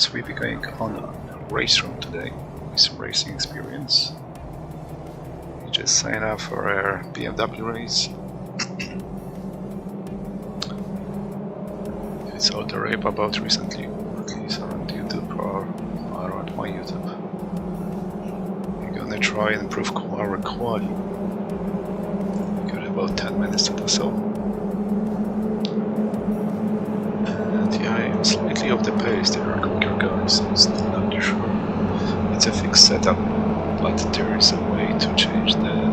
course we'll be going on a RaceRoom today with some racing experience. We just signed up for our BMW race. It's all the rave about recently, at least around YouTube or around my YouTube. We're gonna try and improve our quality. We got about 10 minutes to do so. And yeah, I'm slightly off the pace, there are quicker guys, so it's not sure. It's a fixed setup, but there is a way to change the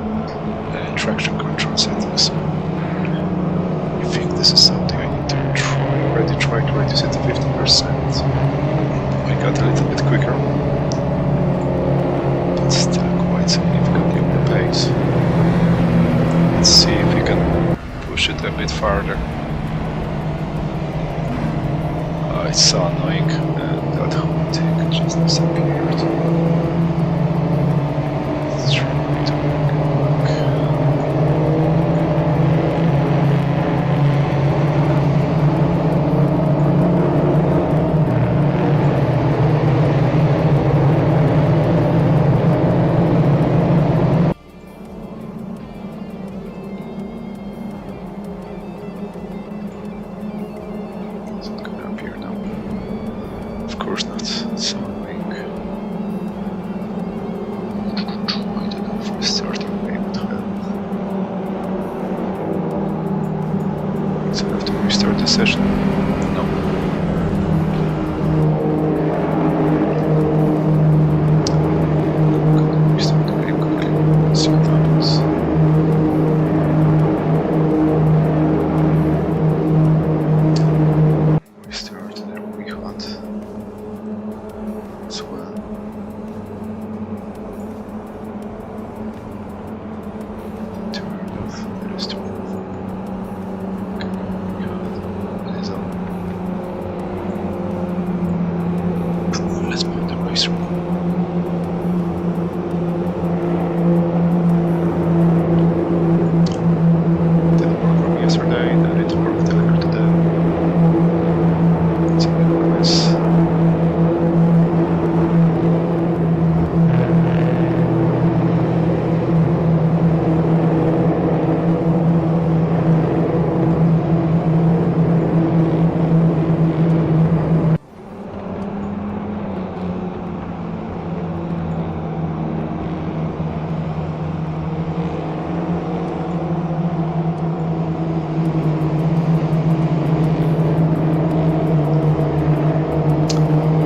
traction control settings. I think this is something I need to try. I already tried to reduce it to 50%. I got a little bit quicker, but still quite significantly on the pace. Let's see if we can push it a bit farther. It's so annoying, and that whole thing just disappeared. Let's try to go back. Is it gonna appear now? Of course not. It's so annoying. I don't know if restarting may would help. So I have to restart the session. No. I'm gonna restart the game quickly. Let's see what happens. Restart, there we hunt as well. Turn off the restore. Okay, we hunt. It is on. Let's move the RaceRoom. Didn't work from yesterday, then it worked earlier today. It's a bit of a mess.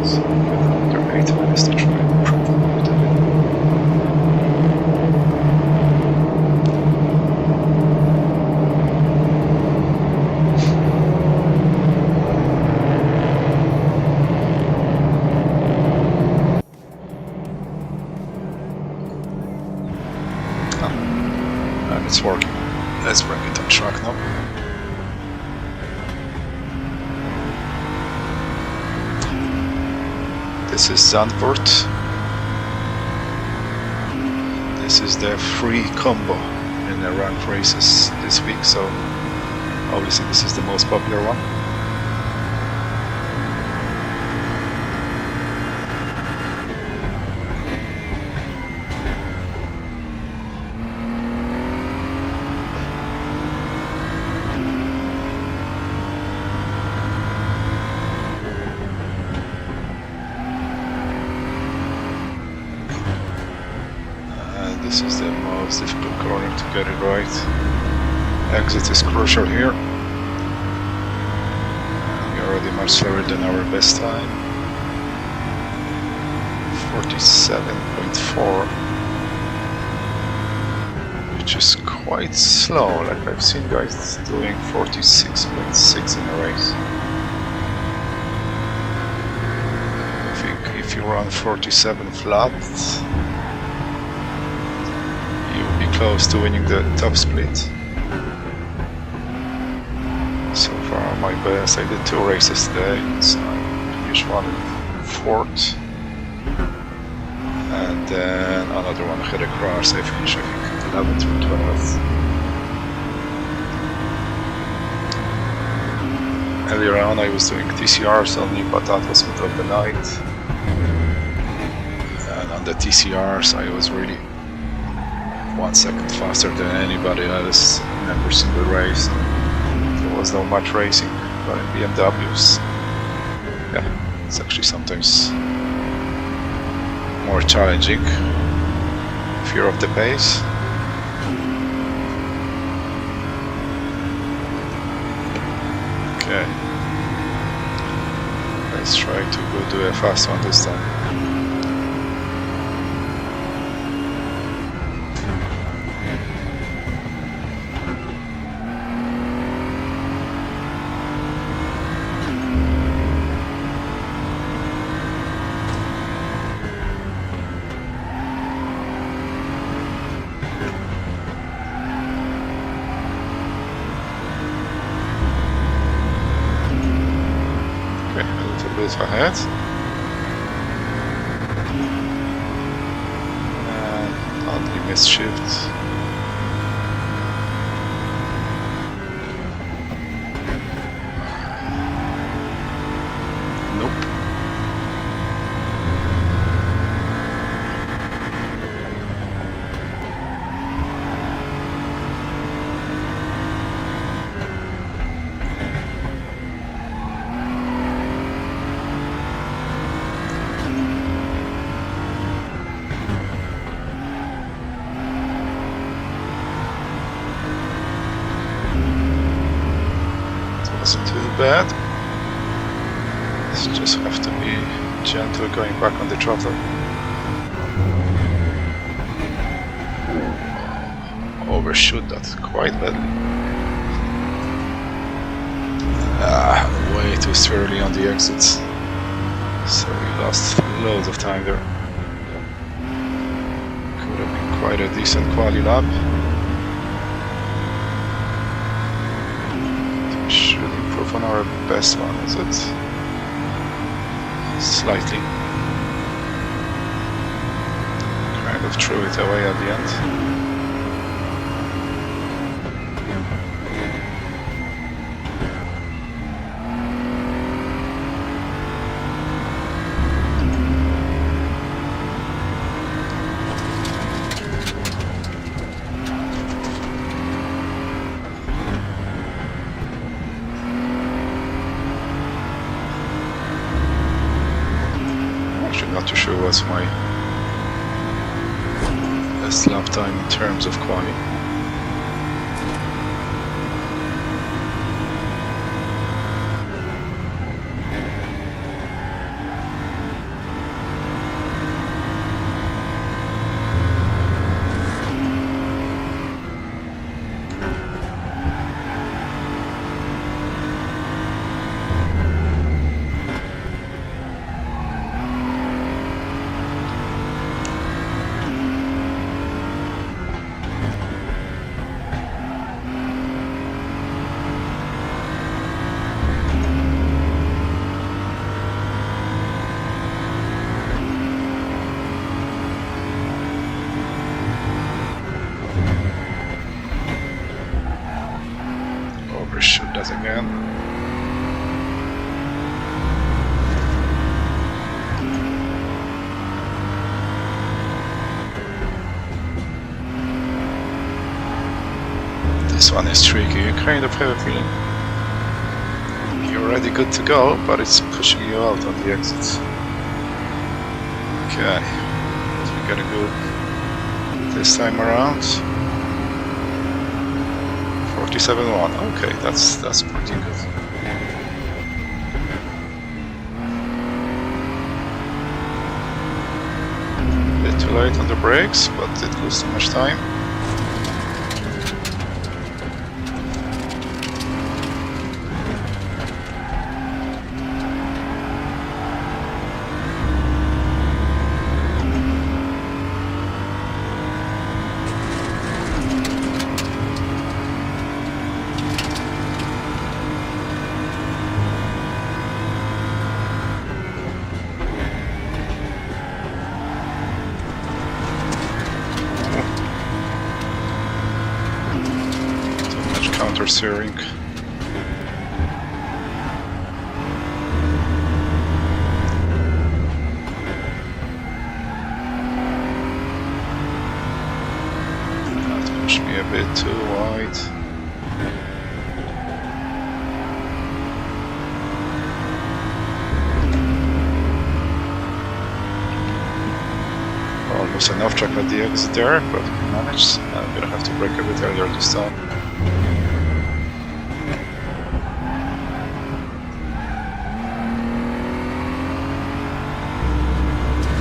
So we have another 8 minutes to try and improve a little bit. And it's working. Let's bring it on track now. This is Zandvoort. This is the free combo in the ranked races this week, so obviously this is the most popular one. This is the most difficult corner to get it right. Exit is crucial here. We're already much slower than our best time. 47.4, which is quite slow. Like I've seen guys doing 46.6 in a race. I think if you run 47 flat, you'll be close to winning the top split. So far my best, I did 2 races today, so I finished one in 4th. And then another one had a crash, I finished I think 11th or 12th. Earlier on I was doing TCRs only, but that was middle of the night. And on the TCRs I was really 1 second faster than anybody else in every single race. There was not much racing, but in BMWs, yeah, it's actually sometimes more challenging. Fear of the pace. Okay. Let's try to go do a fast one this time. Ahead. And oddly missed shift. Nope. Wasn't too bad. Just have to be gentle going back on the throttle. Overshoot that quite badly. Way too early on the exits. So we lost loads of time there. Could have been quite a decent quali lap. On our best one, is it? Slightly. Kind of threw it away at the end. Not too sure what's my best lap time in terms of quality. Overshoot that again. This one is tricky. You kind of have a feeling you're already good to go, but it's pushing you out on the exits. Okay, what we gotta go this time around? 47.1. Okay, that's pretty good. A bit too late on the brakes, but didn't lose too much time. Steering. push me a bit too wide. Almost enough track at the exit there, but we managed. I'm gonna have to brake a bit earlier this time.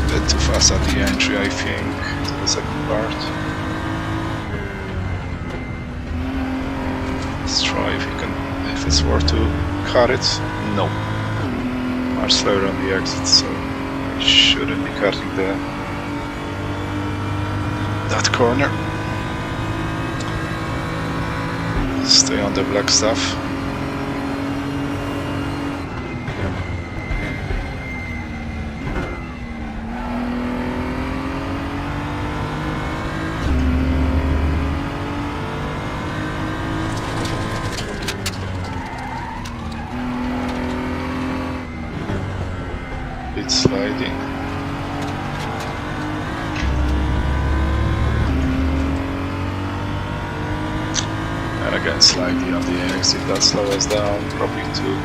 A bit too fast at the entry, I think, to the second part. Let's try if it's worth to cut it. No. Much slower on the exit, so I shouldn't be cutting that corner. Stay on the black stuff. Bit sliding. And again, slightly on the exit, that slows us down, probably too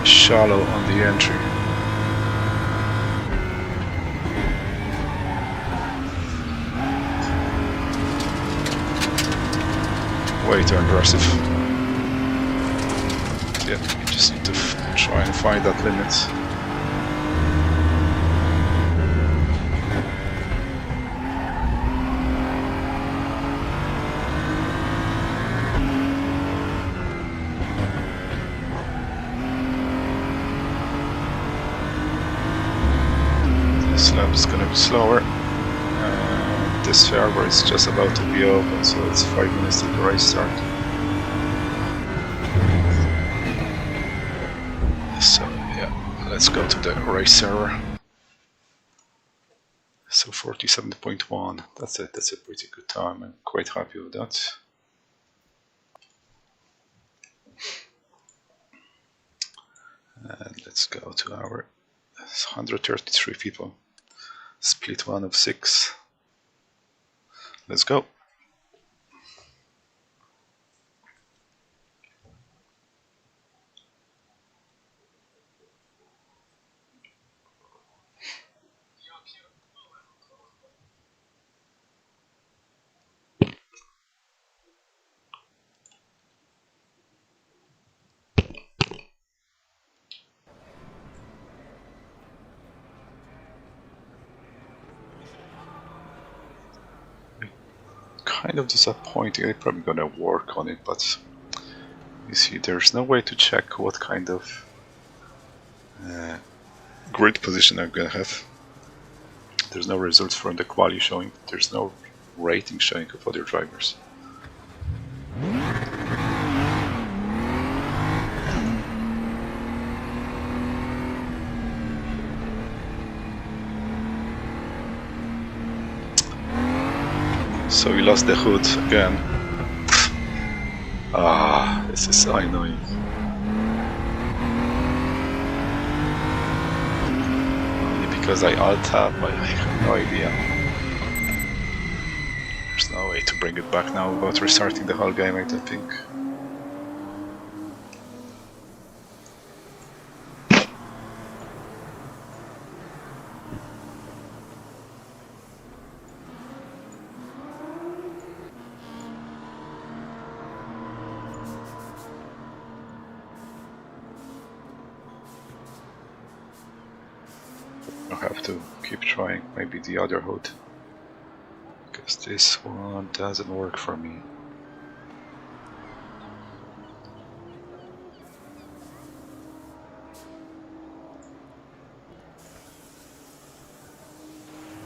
shallow on the entry. Way too aggressive. Yeah, we just need to try and find that limit. This lap is gonna be slower. This fairway is just about to be open, so it's 5 minutes to the race start. So yeah, let's go to the race server. So 47.1, that's a pretty good time. I'm quite happy with that. And let's go to our 133 people. Split 1 of 6. Let's go. Kind of disappointing. I'm probably gonna work on it, but you see, there's no way to check what kind of grid position I'm gonna have. There's no results from the quali showing. There's no rating showing of other drivers. So we lost the hood again. Ah, this is so annoying. Only because I alt-tab, I have no idea. There's no way to bring it back now without restarting the whole game, I don't think. I'll have to keep trying, maybe the other hood, because this one doesn't work for me.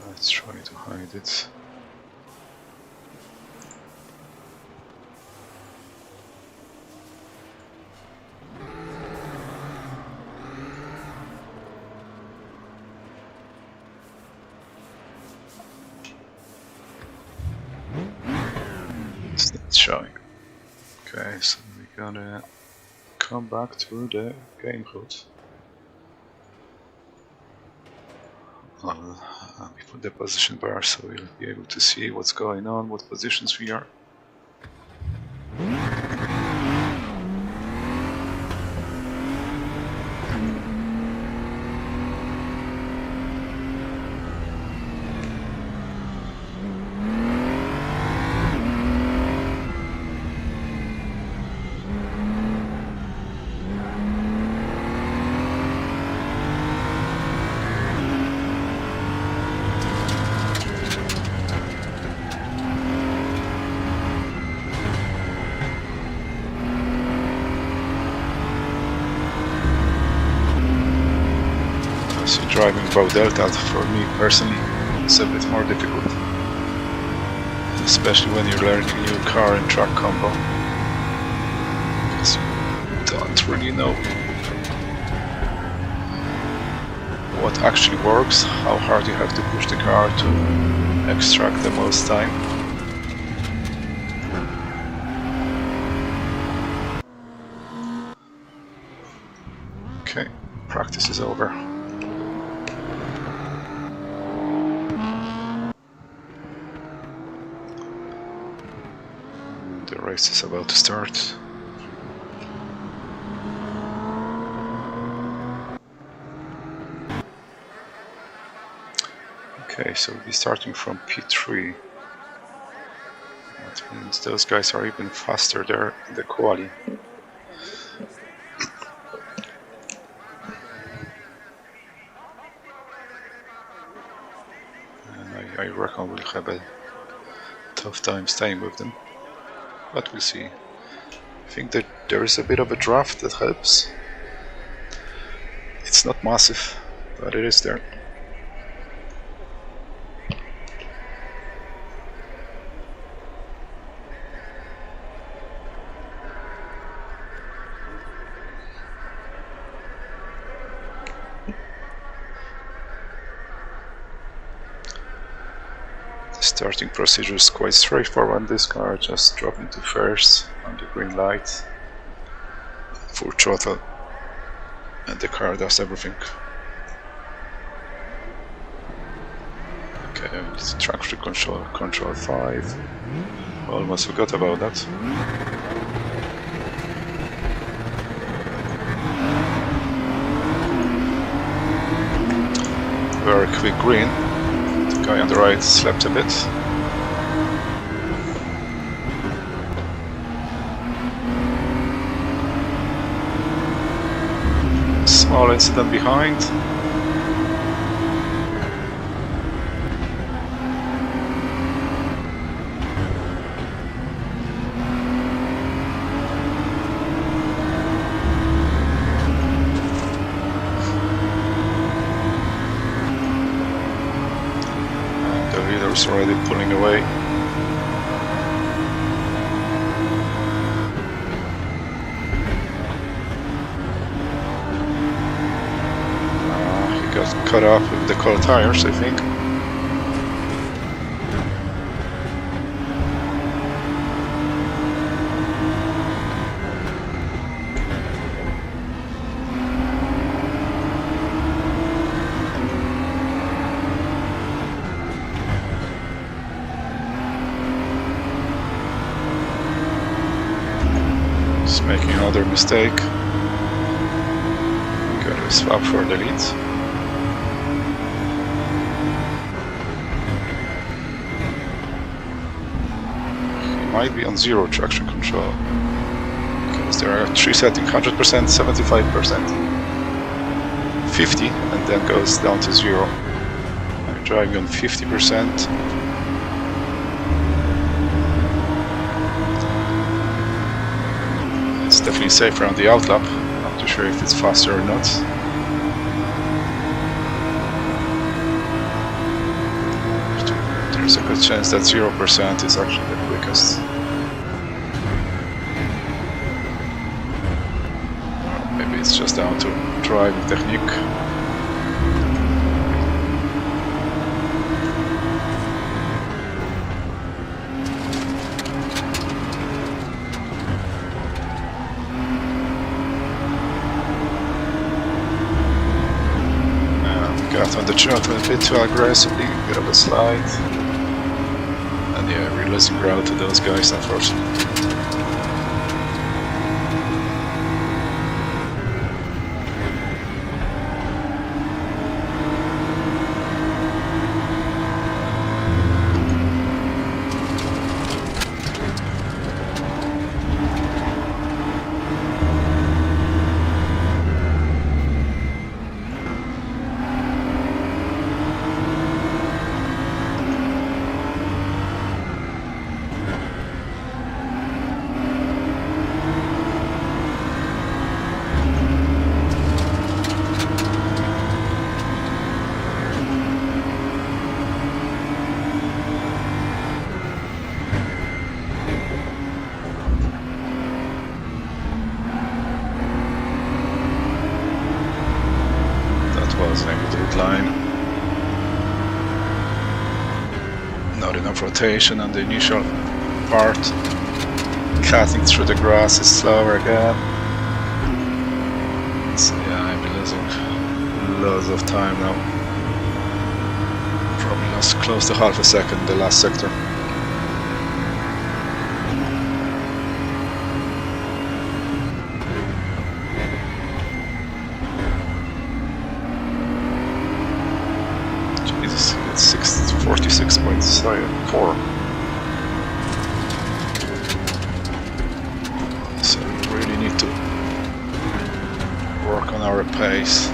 Let's try to hide it. Showing. Okay, so we're gonna come back to the game code. the position bar, so you'll be able to see what's going on, what positions we are. Driving both delta for me personally is a bit more difficult, especially when you're learning a new car and truck combo, because you don't really know what actually works, how hard you have to push the car to extract the most time. Okay, practice is over. The race is about to start. Okay, so we'll be starting from P3. That means those guys are even faster there in the quali. And I reckon we'll have a tough time staying with them. But we'll see. I think that there is a bit of a draft that helps. It's not massive, but it is there. The starting procedure is quite straightforward on this car, just drop into first on the green light, full throttle, and the car does everything. Okay, it's traction control, control 5, almost forgot about that. Very quick green. The guy on the right slept a bit. Small incident behind. Is already pulling away. He got cut off with the cold tires, I think. Making another mistake. Gotta swap for the lead. He might be on 0 traction control, because there are 3 settings: 100%, 75%, 50, and then goes down to 0. I'm driving on 50%. It's definitely safer on the outlap. Not too sure if it's faster or not. There's a good chance that 0% is actually the quickest. Or maybe it's just down to driving technique. Got on the throttle a bit too aggressively. bit of a slide. And yeah, we're losing ground to those guys, unfortunately. Not enough rotation on the initial part. Cutting through the grass is slower again. So yeah, I'm losing loads of time now. Probably lost close to half a second in the last sector. It's 46.4. So we really need to work on our pace.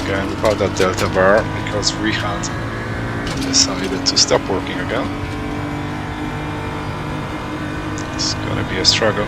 Again, without that delta bar, because we had decided to stop working again. It's gonna be a struggle.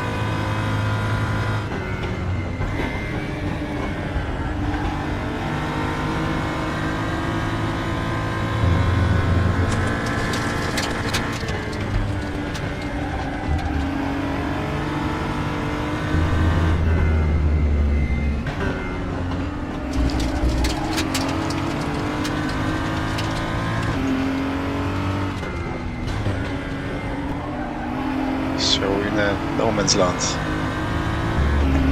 No man's land.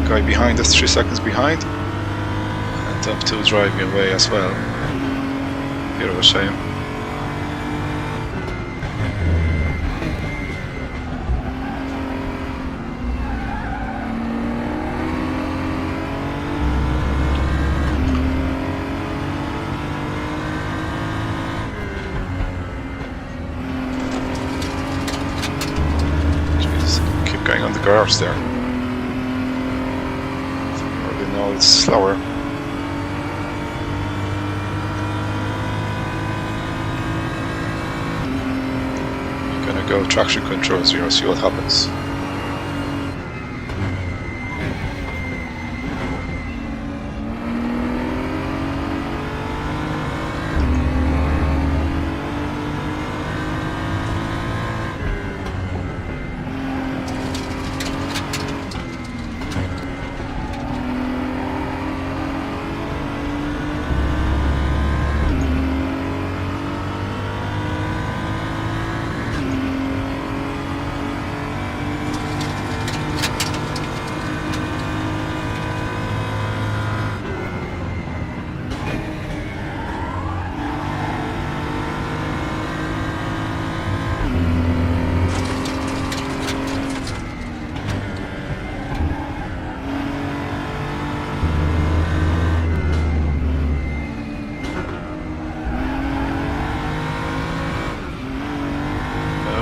Guy behind us, 3 seconds behind, and top 2 driving away as well. Bit of a shame. Going on the cars there. I already know it's slower. You're gonna go traction control 0, see what happens.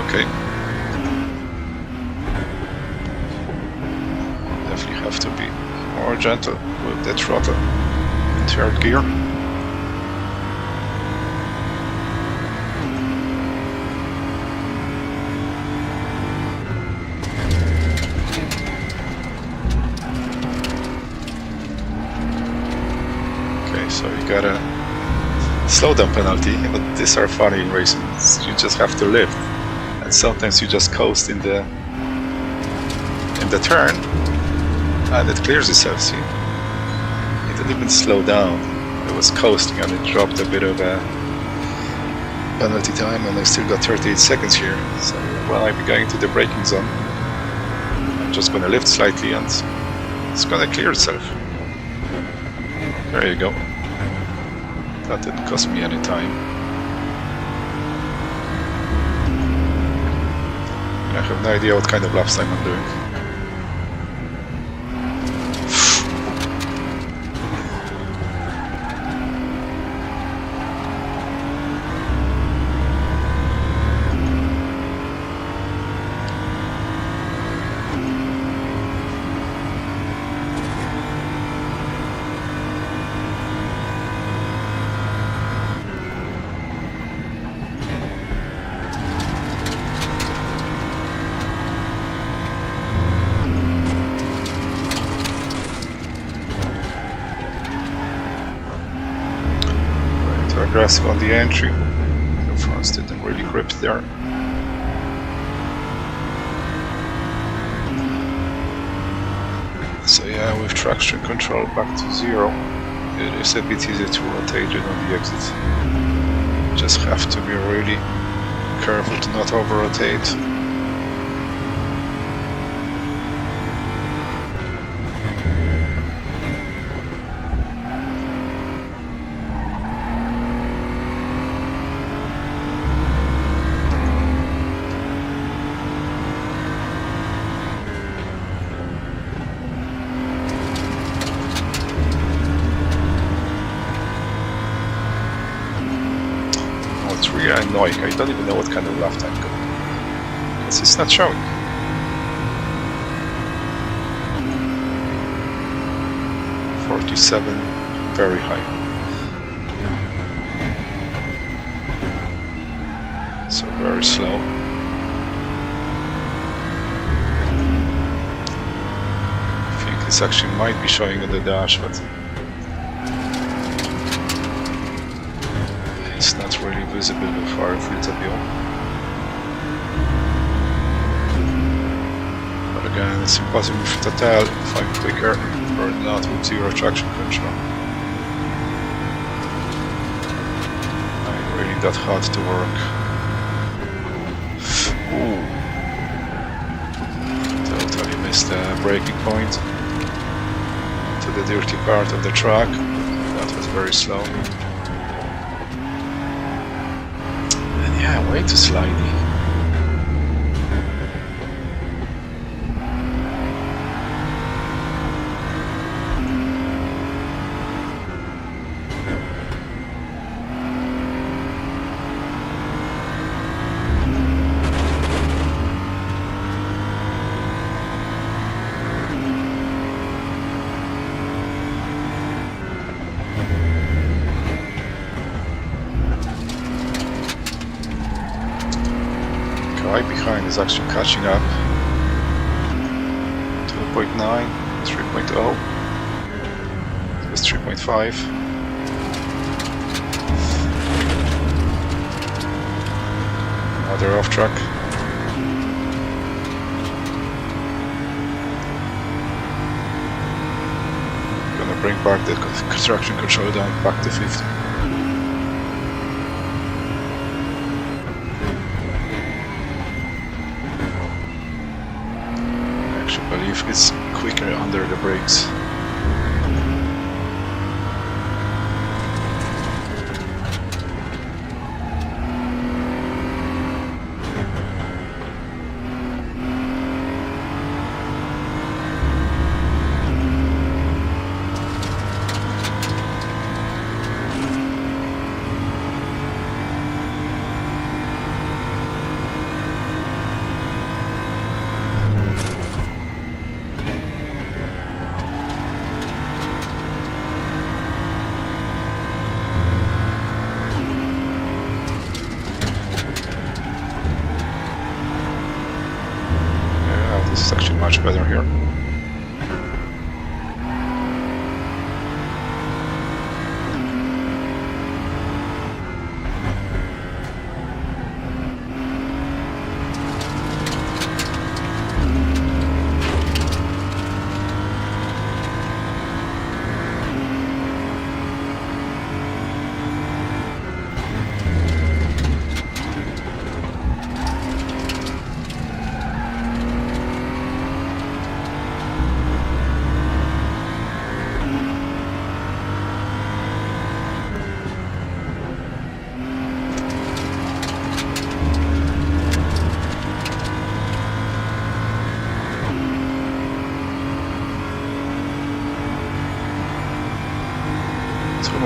Okay. Definitely have to be more gentle with the throttle in 3rd gear. Okay, so you got a slowdown penalty, but these are funny in racing. You just have to live. And sometimes you just coast in the turn and it clears itself. See, it didn't even slow down. It was coasting and it dropped a bit of a penalty time, and I still got 38 seconds here. So when I be going to the braking zone, I'm just gonna lift slightly and it's gonna clear itself. There you go. That didn't cost me any time. I have no idea what kind of laps time I'm doing. Aggressive on the entry. The fronts didn't really grip there. So yeah, with traction control back to 0, it is a bit easier to rotate it on the exit. Just have to be really careful to not over-rotate. It's really annoying. I don't even know what kind of lap time got. Because it's not showing. .47, very high. So very slow. I think this actually might be showing on the dash, but it's not really visible before I field of view. But again, it's impossible to tell if I'm quicker or not with 0 traction control. I really got hard to work. Ooh. Totally missed the braking point to the dirty part of the track. That was very slow. Yeah, way too slidey. Right behind is actually catching up. 2.9, 3.0. It was 3.5. Another off track. Gonna bring back the traction control down back to 50. I believe it's quicker under the brakes. It's actually much better here.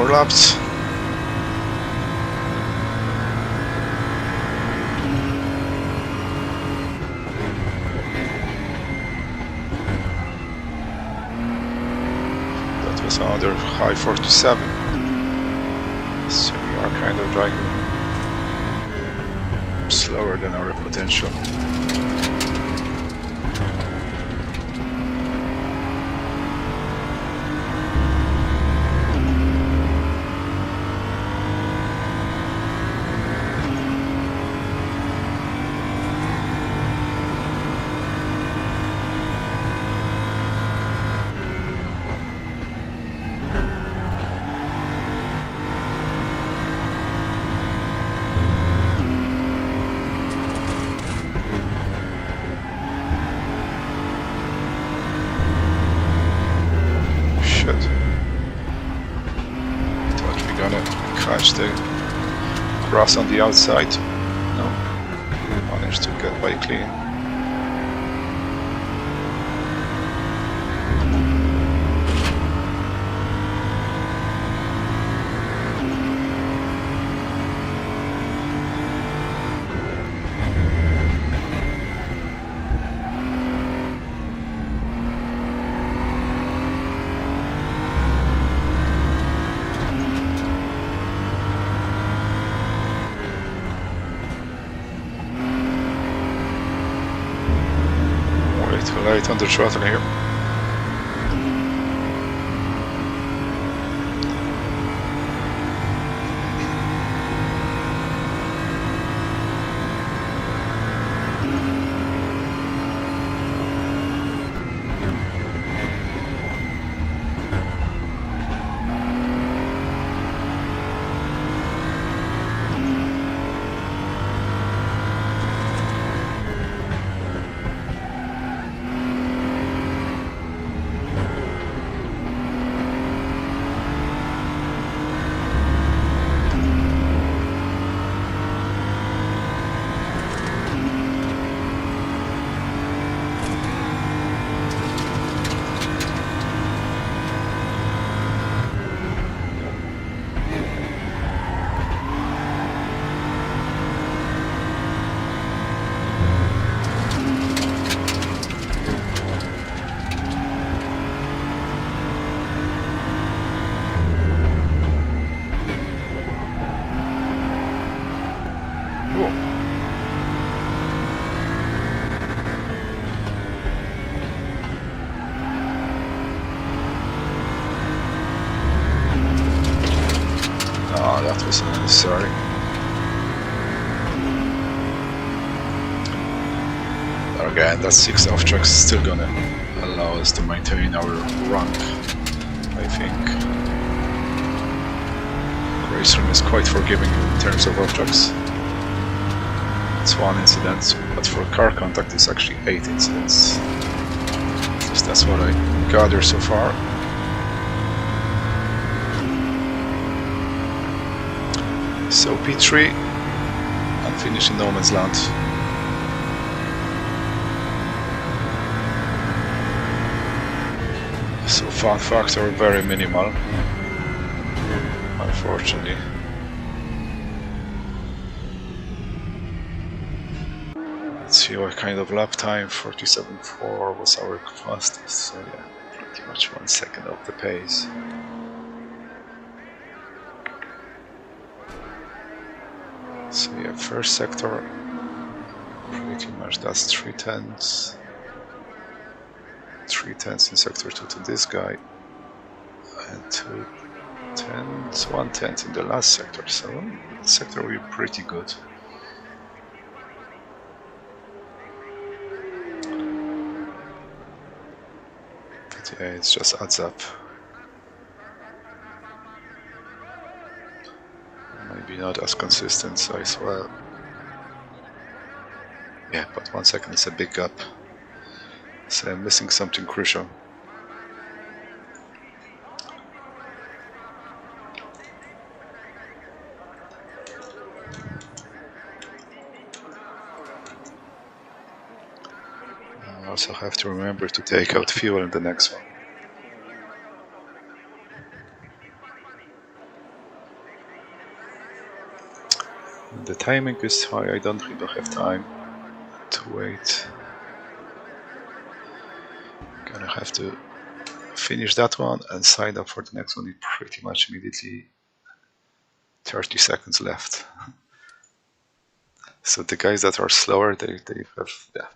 more laps. That was another high 47. So we are kind of driving slower than our potential. The grass on the outside. No, managed to get by clean. Right on the throttle here. That was unnecessary. But again, that 6 off tracks is still gonna allow us to maintain our rank, I think. RaceRoom is quite forgiving in terms of off tracks. It's 1 incident, but for car contact it's actually 8 incidents. At least that's what I gather so far. So P3 and finish in no man's land. So fun factor very minimal, unfortunately. Let's see what kind of lap time. 47.4 was our fastest, so yeah, pretty much 1 second off the pace. So yeah, first sector, pretty much that's 3/10. 3/10 in sector 2 to this guy, and 2/10, 1/10 in the last sector, so that sector will be pretty good. But yeah, it just adds up. Maybe not as consistent as well. Yeah, but 1 second is a big gap. So I'm missing something crucial. I also have to remember to take out fuel in the next one. The timing is high, I don't really have time to wait. Gonna have to finish that one and sign up for the next one pretty much immediately. 30 seconds left. So the guys that are slower, they have, yeah.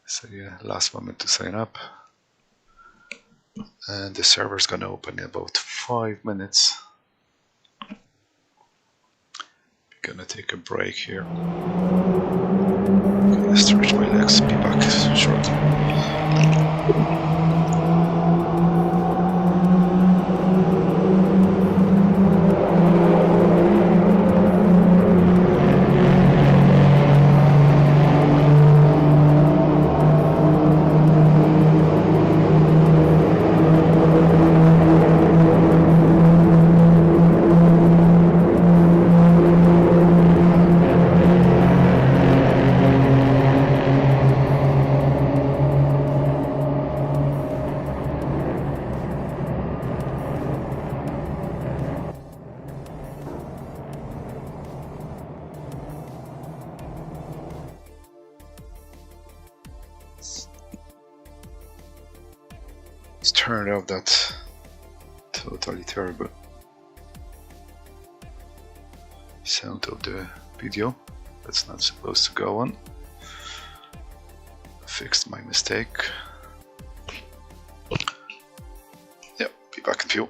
So yeah, last moment to sign up. And the server's gonna open in about 5 minutes. We're gonna take a break here. Gonna stretch my legs, be back shortly. It's turned out that totally terrible sound of the video. That's not supposed to go on. Fixed my mistake. Yep, be back in few.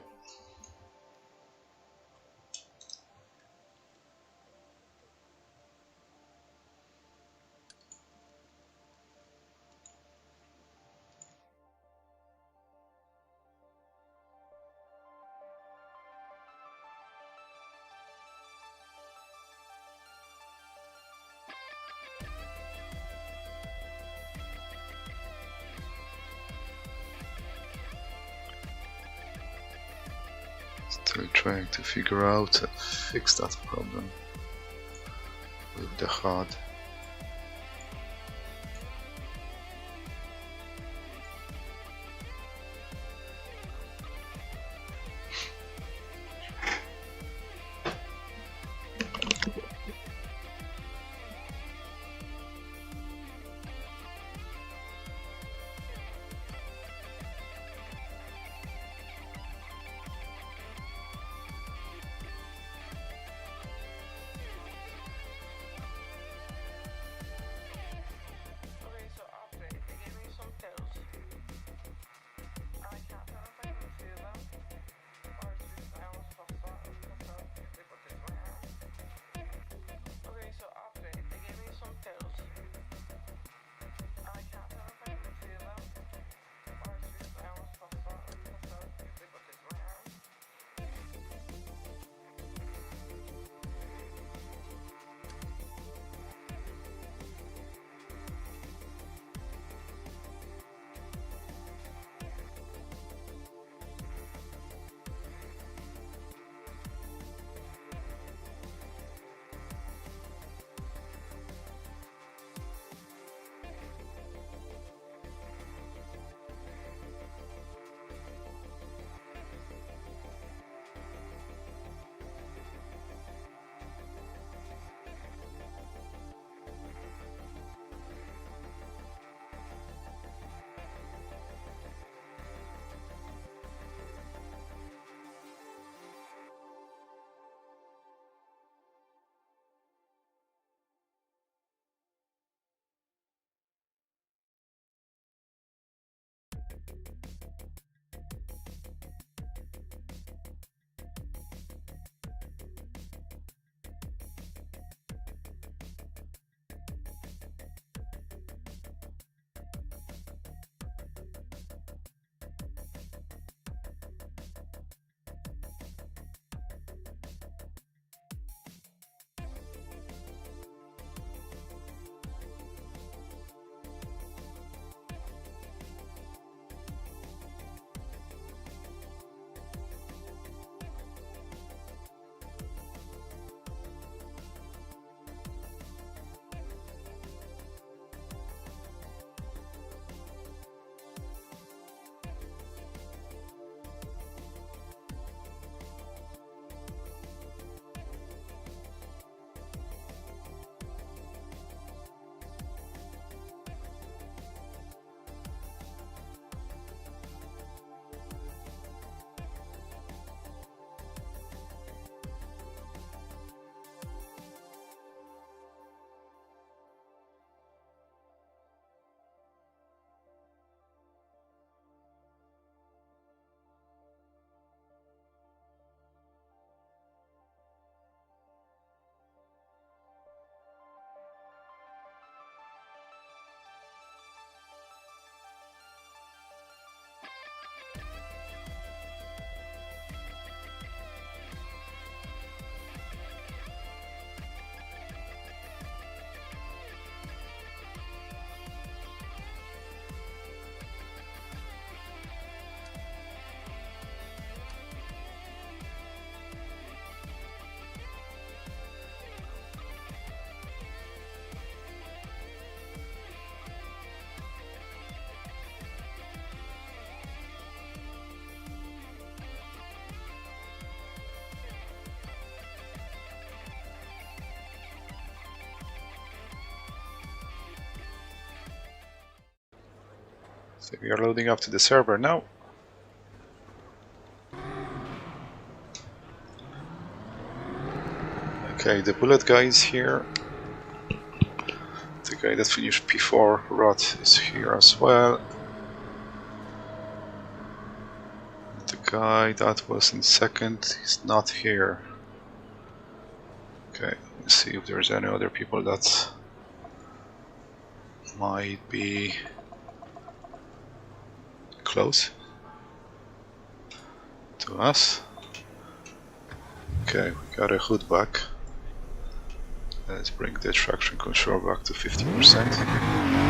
Still trying to figure out and fix that problem with the HUD. So we are loading up to the server now. Okay, the bullet guy is here. The guy that finished P4, Rod, is here as well. The guy that was in second is not here. Okay, let's see if there's any other people that might be close to us. Okay, we got a hood back. Let's bring the traction control back to 50%.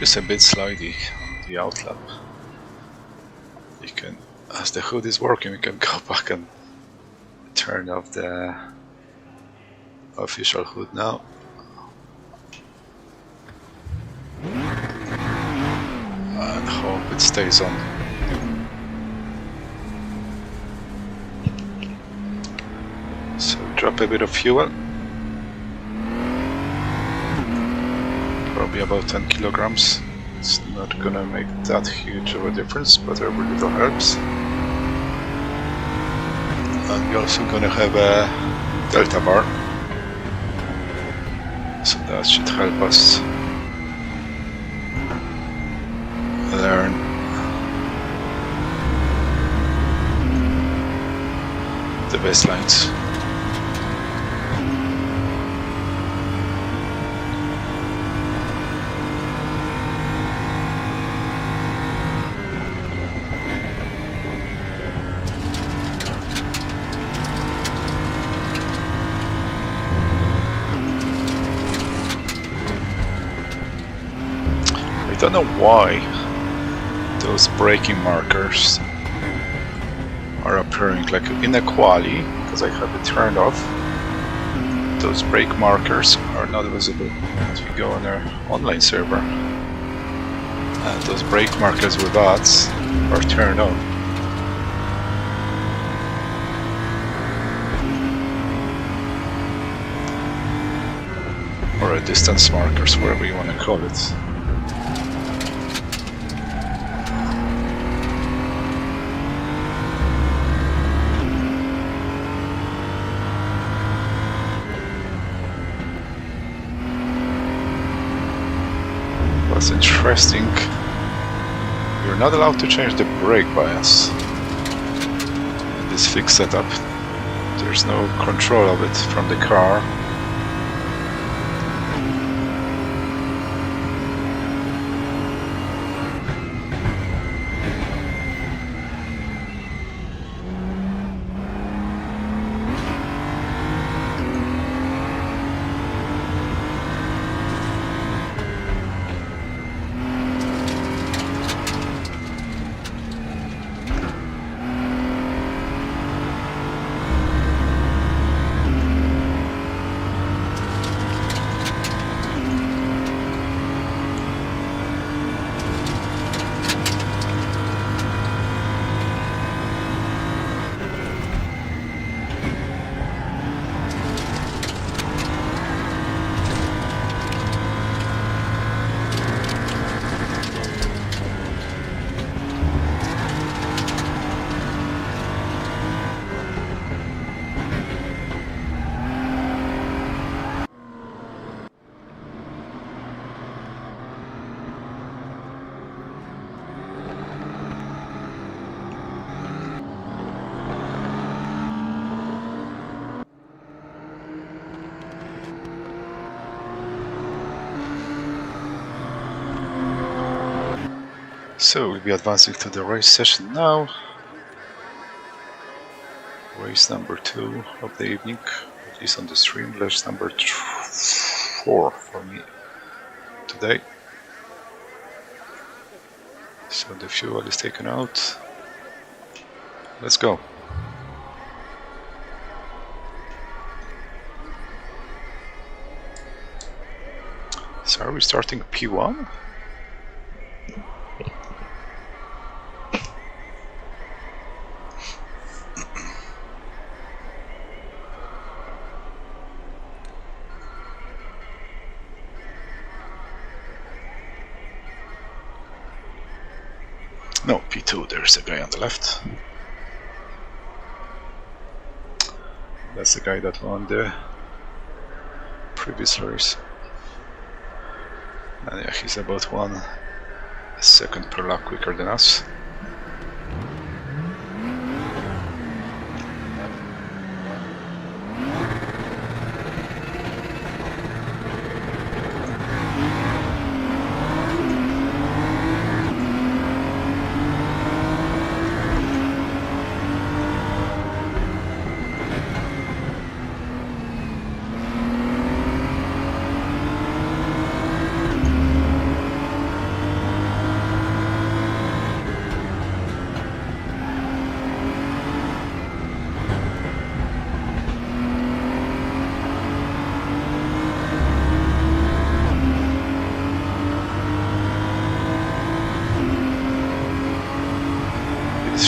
It's a bit slidey on the outlap. You can, as the hood is working, we can go back and turn off the official hood now. And hope it stays on. So drop a bit of fuel. Probably about 10 kilograms. It's not gonna make that huge of a difference, but every little helps. And we're also gonna have a delta bar, so that should help us learn the baselines. I don't know why those braking markers are appearing like in a quali, because I have it turned off. Those brake markers are not visible as we go on our online server, and those brake markers with ads are turned on. Or a distance markers, whatever you want to call it. What's interesting, you're not allowed to change the brake bias in this fixed setup. There's no control of it from the car. So we'll be advancing to the race session now. Race number 2 of the evening, at least on the stream. Race number 4 for me today. So the fuel is taken out. Let's go. So are we starting P1? No, P2, there's a guy on the left. That's the guy that won the previous race. And yeah, he's about 1 second per lap quicker than us.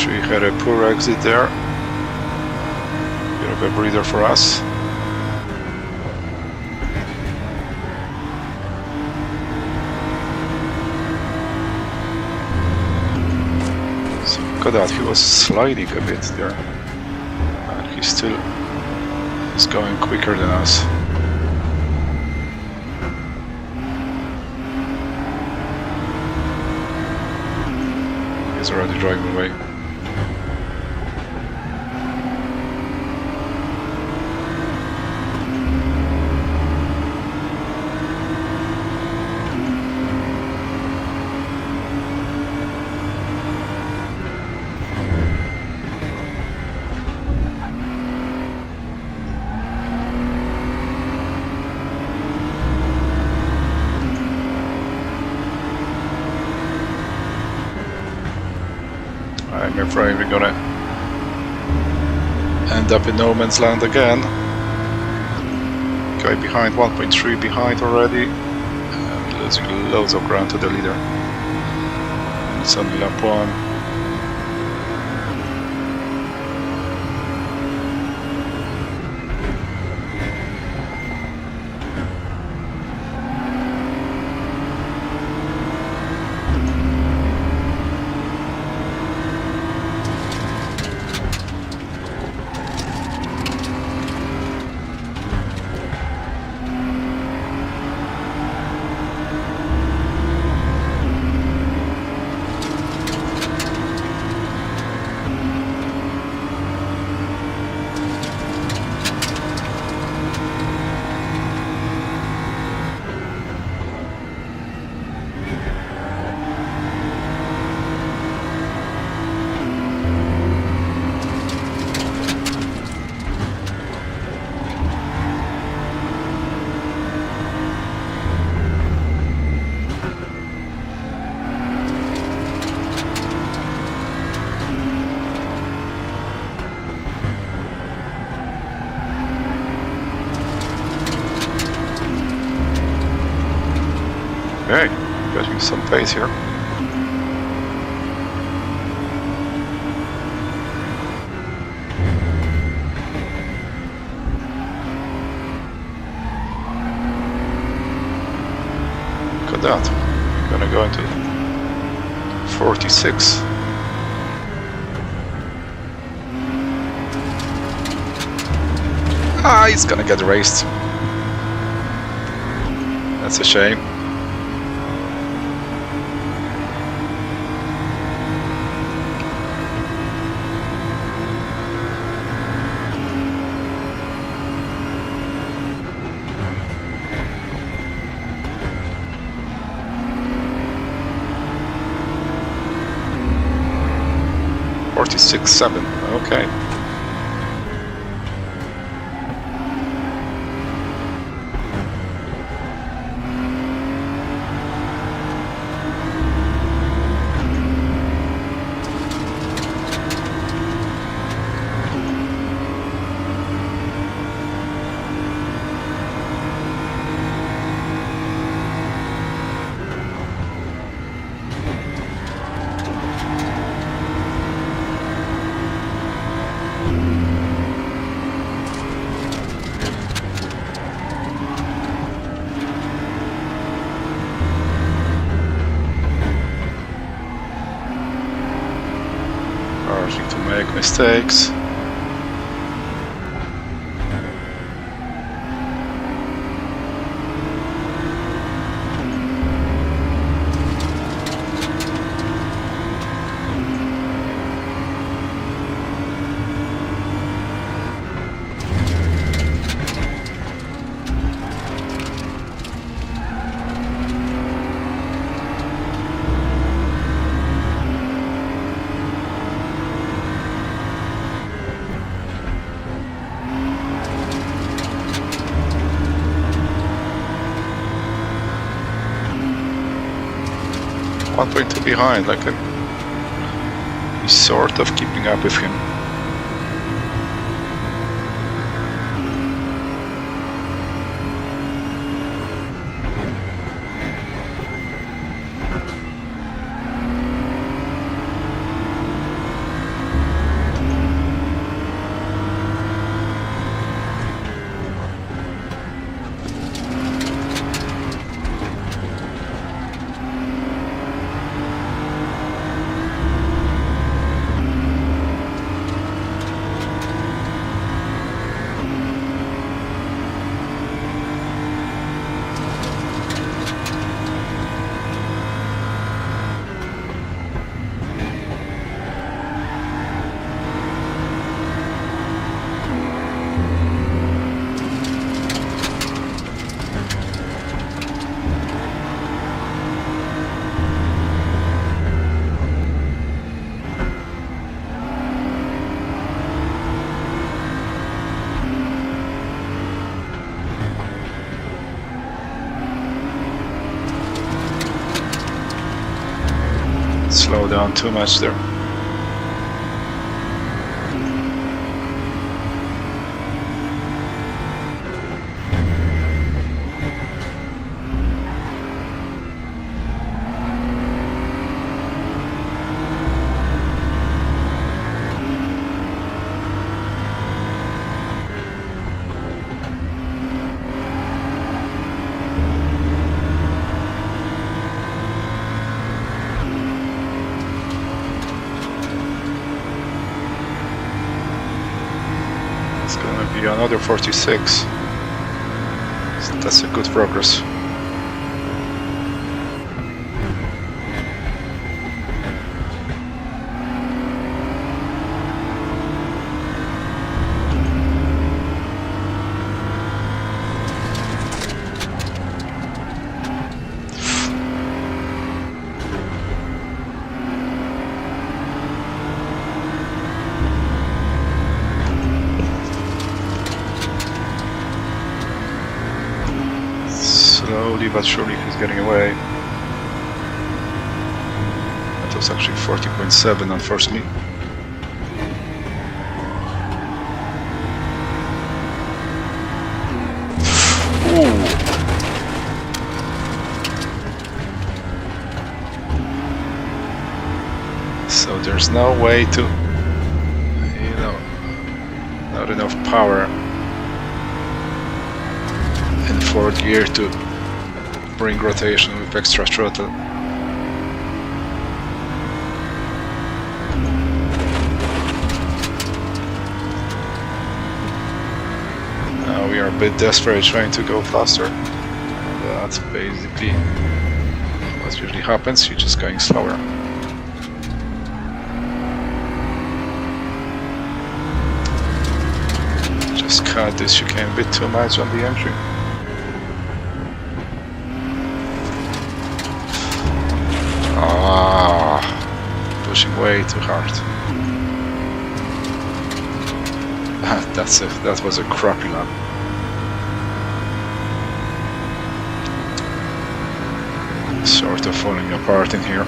We had a poor exit there. Bit of a breather for us. So look at that, he was sliding a bit there. And he still is going quicker than us. He's already driving away. I'm afraid we're gonna end up in no man's land again. Guy behind, 1.3 behind already, and losing loads of ground to the leader. And it's only lap 1. Okay, getting some pace here. Look at that. We're gonna go into 46. Ah, he's gonna get raced. That's a shame. Forty-six, 7. Okay. starting to make mistakes. One point two behind, like he's sort of keeping up with him. Slow down too much there. Another 46. So that's a good progress. Slowly but surely he's getting away. That was actually 40.7, unfortunately. Ooh. So there's no way to, not enough power in fourth gear to bring rotation with extra throttle. Now we are a bit desperate trying to go faster. That's basically what usually happens, you're just going slower. Just cut this chicane a bit too much on the entry. Pushing way too hard. That was a crappy lap. Sort of falling apart in here.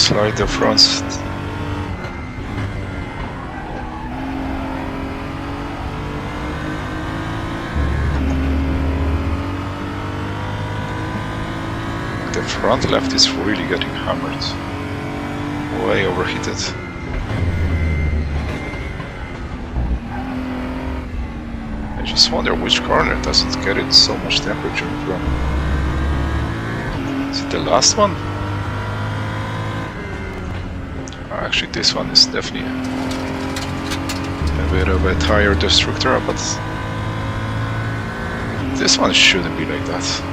slide the fronts. The front left is really getting hammered. Way overheated. I just wonder which corner doesn't get it so much temperature from. Is it the last one? Actually, this one is definitely a bit of a tire destructor, but this one shouldn't be like that.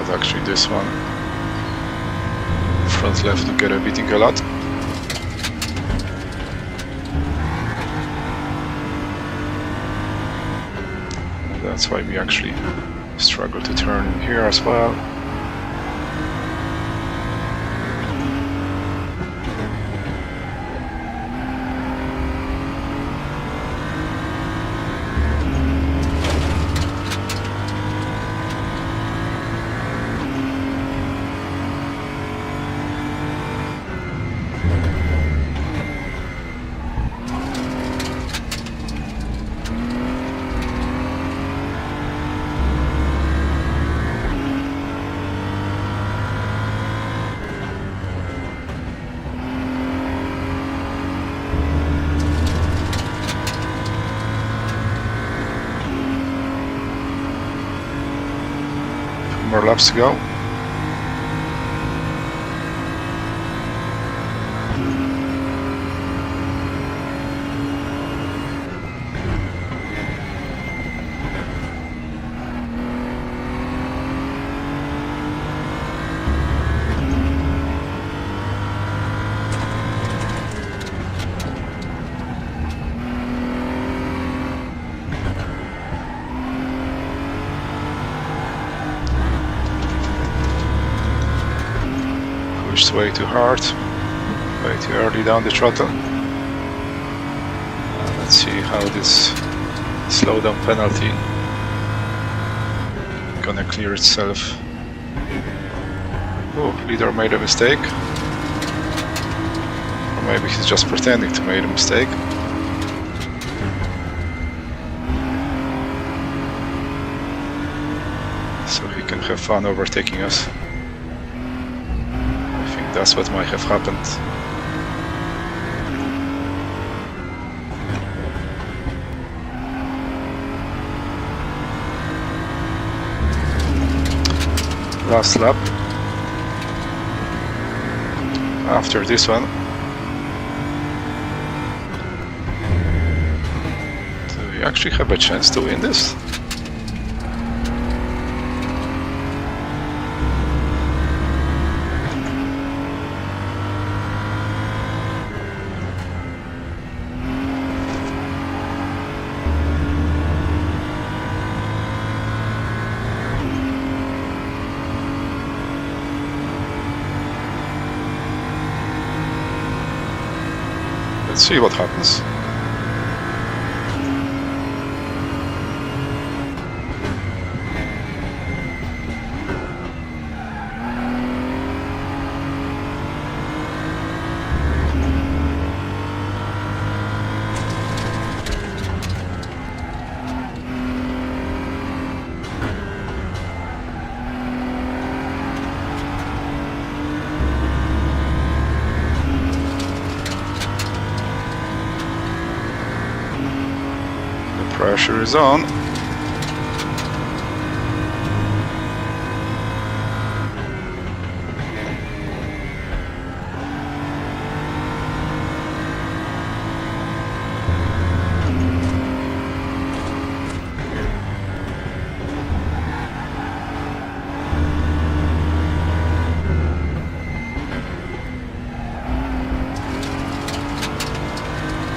Actually, this one front left to get a beating a lot. And that's why we actually struggle to turn in here as well. More laps to go. Way too hard, way too early down the throttle. Let's see how this slowdown penalty gonna clear itself. Oh, leader made a mistake. Or maybe he's just pretending to make a mistake. So he can have fun overtaking us. That's what might have happened. Last lap. After this one. Do we actually have a chance to win this? Let's see what happens. Pressure is on.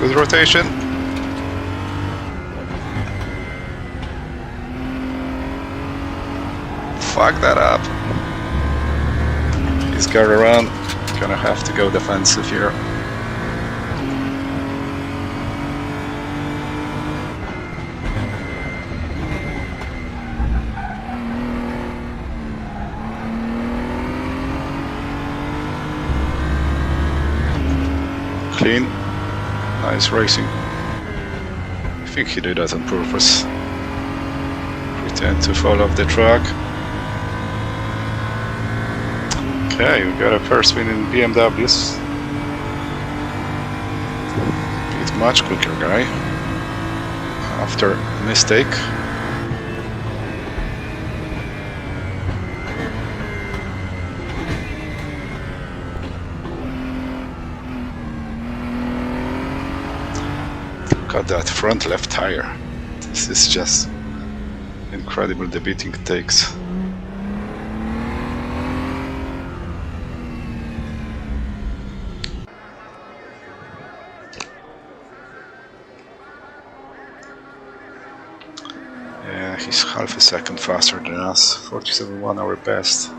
Good rotation. Fuck that up. He's got around. Gonna have to go defensive here. Clean. Nice racing. I think he did that on purpose. Pretend to fall off the track. Okay, we got a first win in BMWs. Beat much quicker guy. After a mistake. Look at that front left tire. This is just incredible, the beating it takes. Yeah, he's half a second faster than us. 47.1 our best.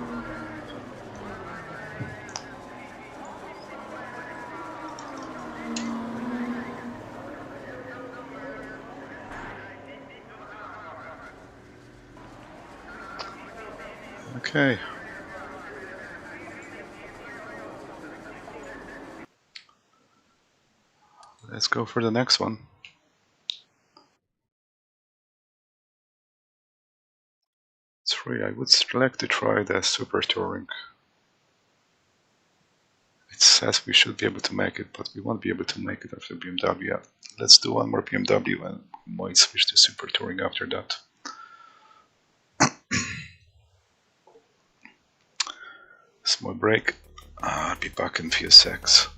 Okay. Let's go for the next one. I would select to try the Super Touring. It says we should be able to make it, but we won't be able to make it after BMW. Let's do one more BMW and we might switch to Super Touring after that. Small break. I'll be back in a few secs.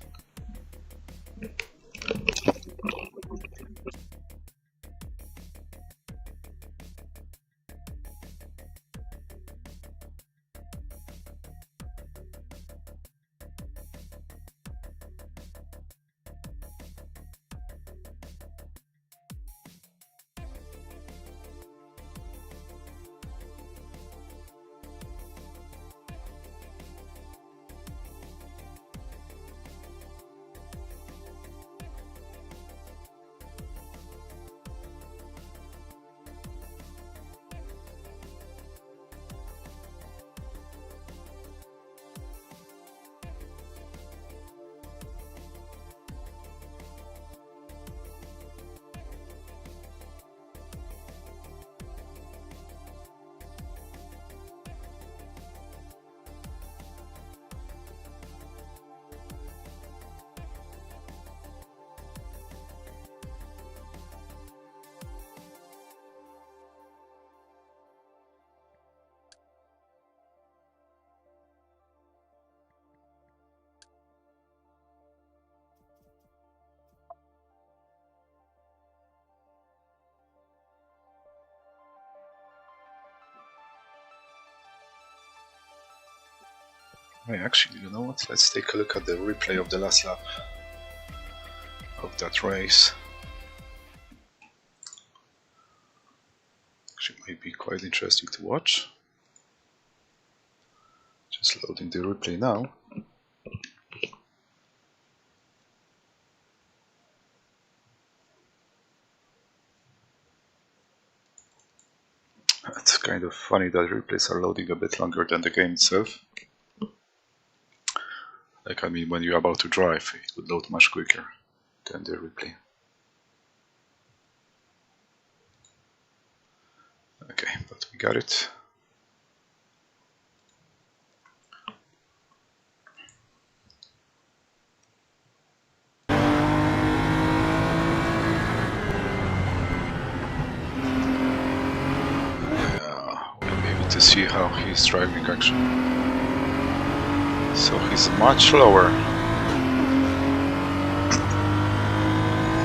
Hey, actually, you know what? Let's take a look at the replay of the last lap of that race. Actually, it might be quite interesting to watch. Just loading the replay now. It's kind of funny that replays are loading a bit longer than the game itself. Like, I mean, when you're about to drive, it would load much quicker than the replay. Okay, but we got it. We'll be able to see how he's driving actually. So he's much lower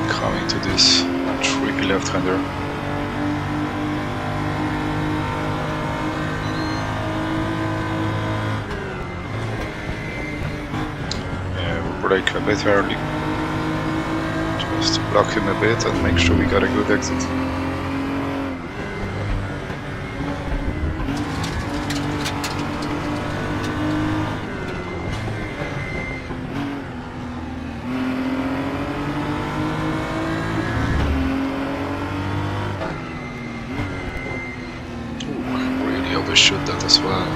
coming to this tricky left-hander. Yeah, we'll brake a bit early. Just to block him a bit and make sure we got a good exit. Ooh, really overshoot that as well.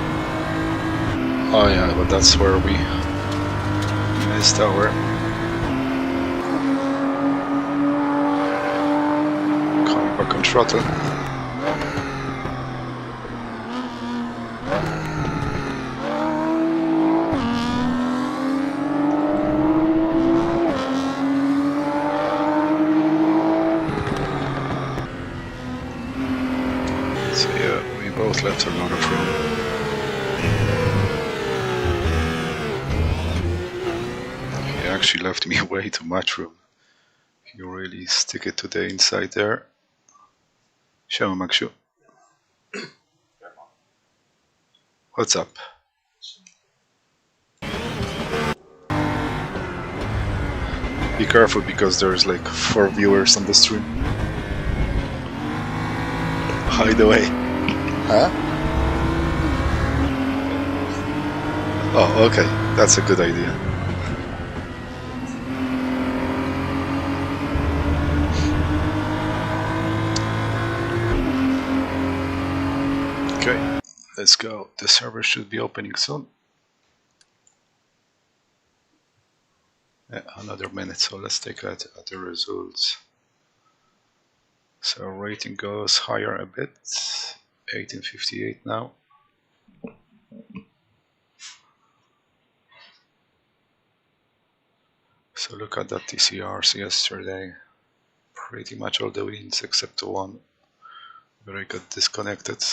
Oh yeah, but that's where we missed our coming back on throttle. So yeah, we both left a lot of room. He actually left me way too much room. You really stick it to the inside there. Siema, Maxiu. What's up? Be careful because there's like 4 viewers on the stream. Hide away. Huh? Oh, okay. That's a good idea. Okay, let's go. The server should be opening soon. Yeah, another minute, so let's take a look at the results. So rating goes higher a bit, 1858 now. So look at that TCRs yesterday. Pretty much all the wins except one where I got disconnected.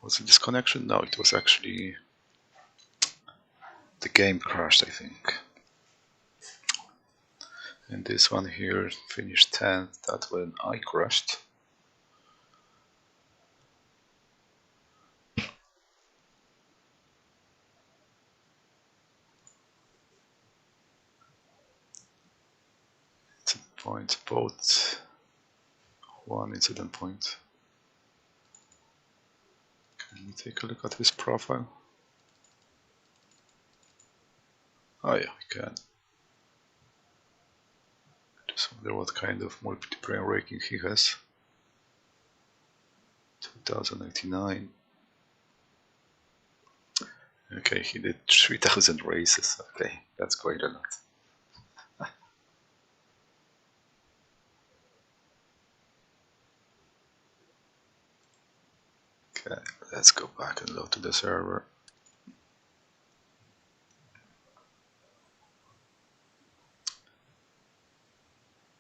Was it disconnection? No, it was actually the game crashed, I think. And this one here finished 10th, that when I crashed. Incident point, both one incident point. Can we take a look at his profile? Oh yeah, we can. Just wonder what kind of multiplayer ranking he has. 2089. Okay, he did 3000 races. Okay, that's quite a lot. Okay, let's go back and load to the server.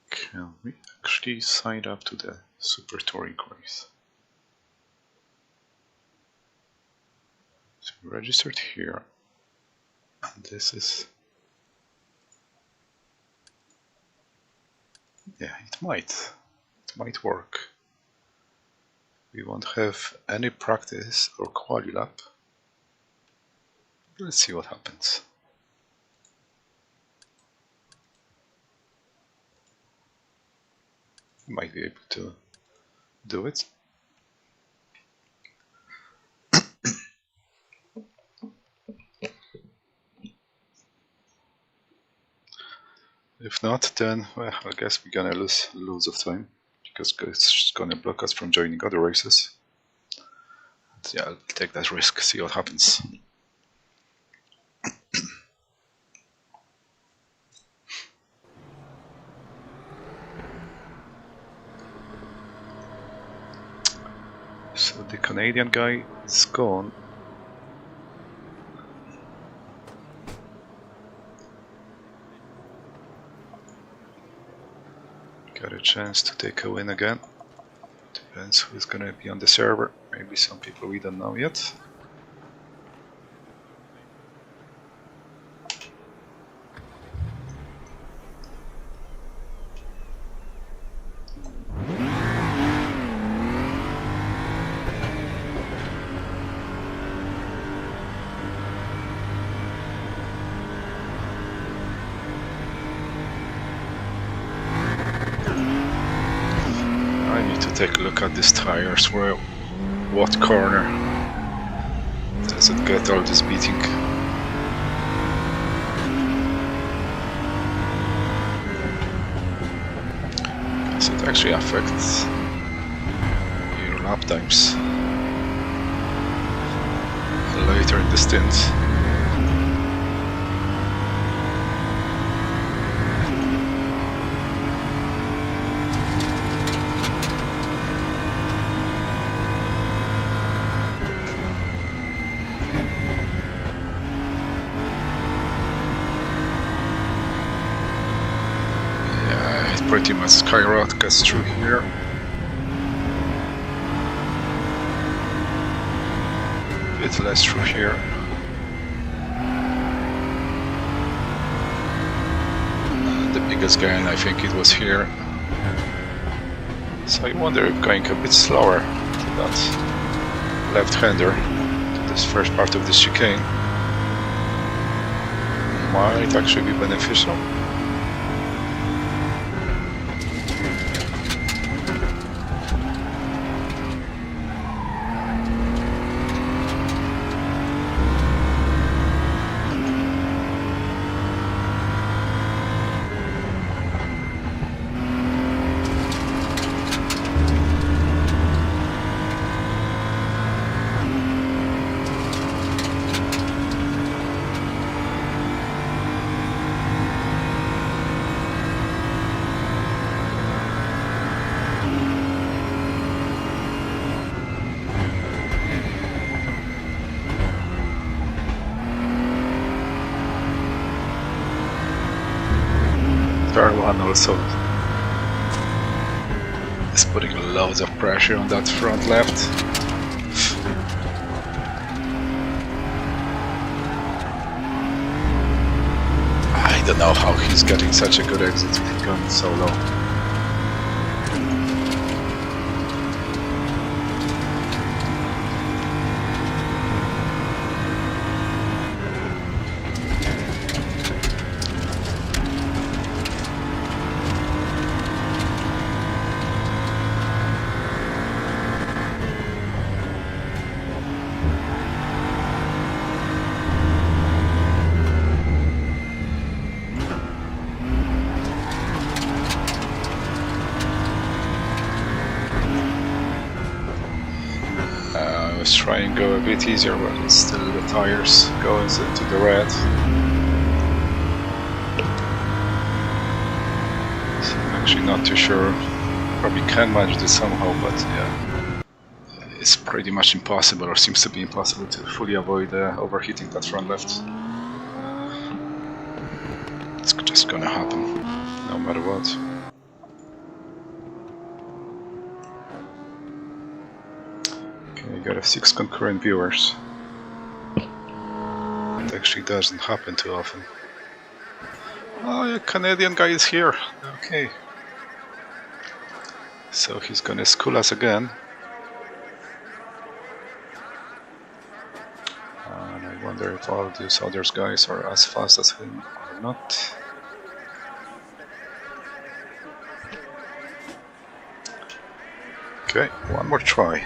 Can we actually sign up to the Super Touring race? So we registered here, and this is, yeah, it might work. We won't have any practice or quali lap. Let's see what happens. We might be able to do it. If not, then well, I guess we're gonna lose loads of time because it's gonna block us from joining other races. But yeah, I'll take that risk, see what happens. So the Canadian guy is gone. Got a chance to take a win again. Depends who's gonna be on the server. Maybe some people we don't know yet. take a look at these tires. Where, what corner does it get all this beating? Because it actually affects your lap times later in the stint. Pretty much skyrockets through here. A bit less through here. The biggest gain, I think it was here. So I wonder if going a bit slower to that left-hander, to this first part of the chicane, might actually be beneficial. Turn 1 also is putting loads of pressure on that front left. I don't know how he's getting such a good exit if he's going so low. Let's try and go a bit easier, but it's still the tires going into the red. So I'm actually not too sure. Probably can manage this somehow, but yeah, it's pretty much impossible, or seems to be impossible, to fully avoid overheating that front left. It's just gonna happen, no matter what. Got 6 concurrent viewers. It actually doesn't happen too often. Oh, a Canadian guy is here. Okay. So he's gonna school us again. And I wonder if all these other guys are as fast as him or not. Okay, one more try.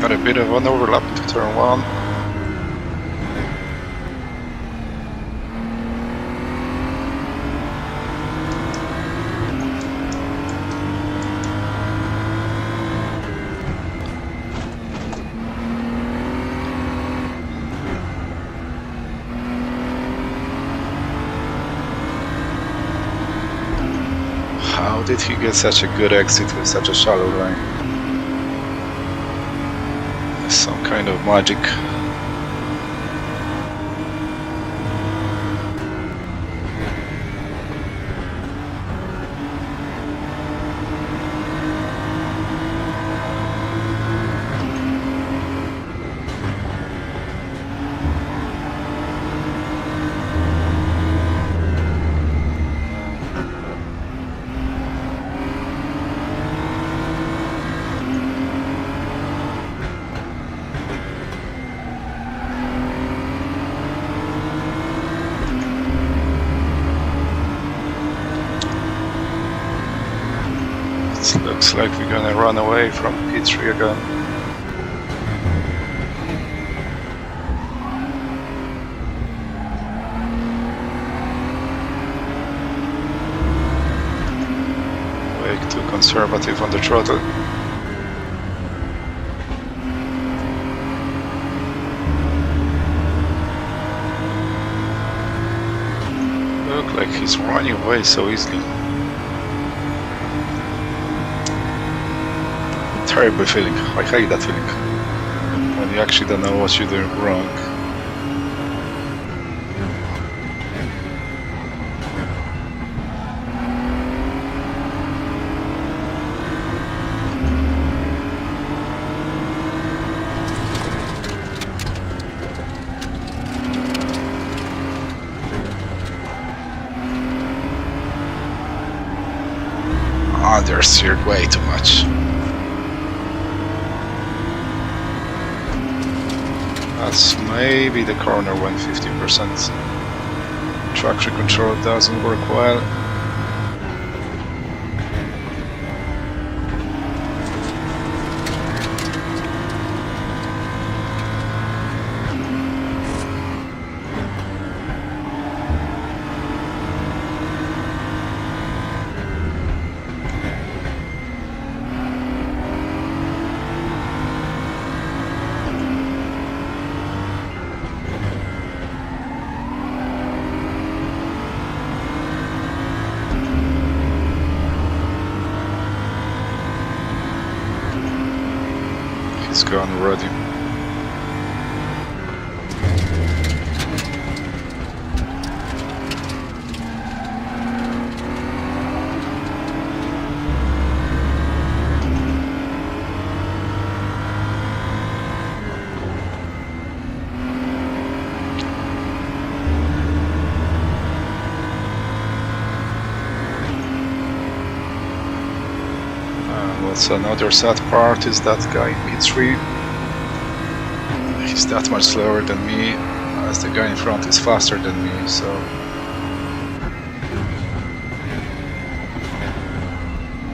Got a bit of an overlap into turn 1. How How did he get such a good exit with such a shallow line? Some kind of magic. Looks like we're gonna run away from P3 again. Way too conservative on the throttle. Look like he's running away so easily. Terrible feeling. I hate that feeling. When you actually don't know what you're doing wrong. Understeered way too much. That's maybe the corner when 50%. Traction control doesn't work well. He's gone already. What's another sad part is that guy P3. He's that much slower than me, as the guy in front is faster than me, so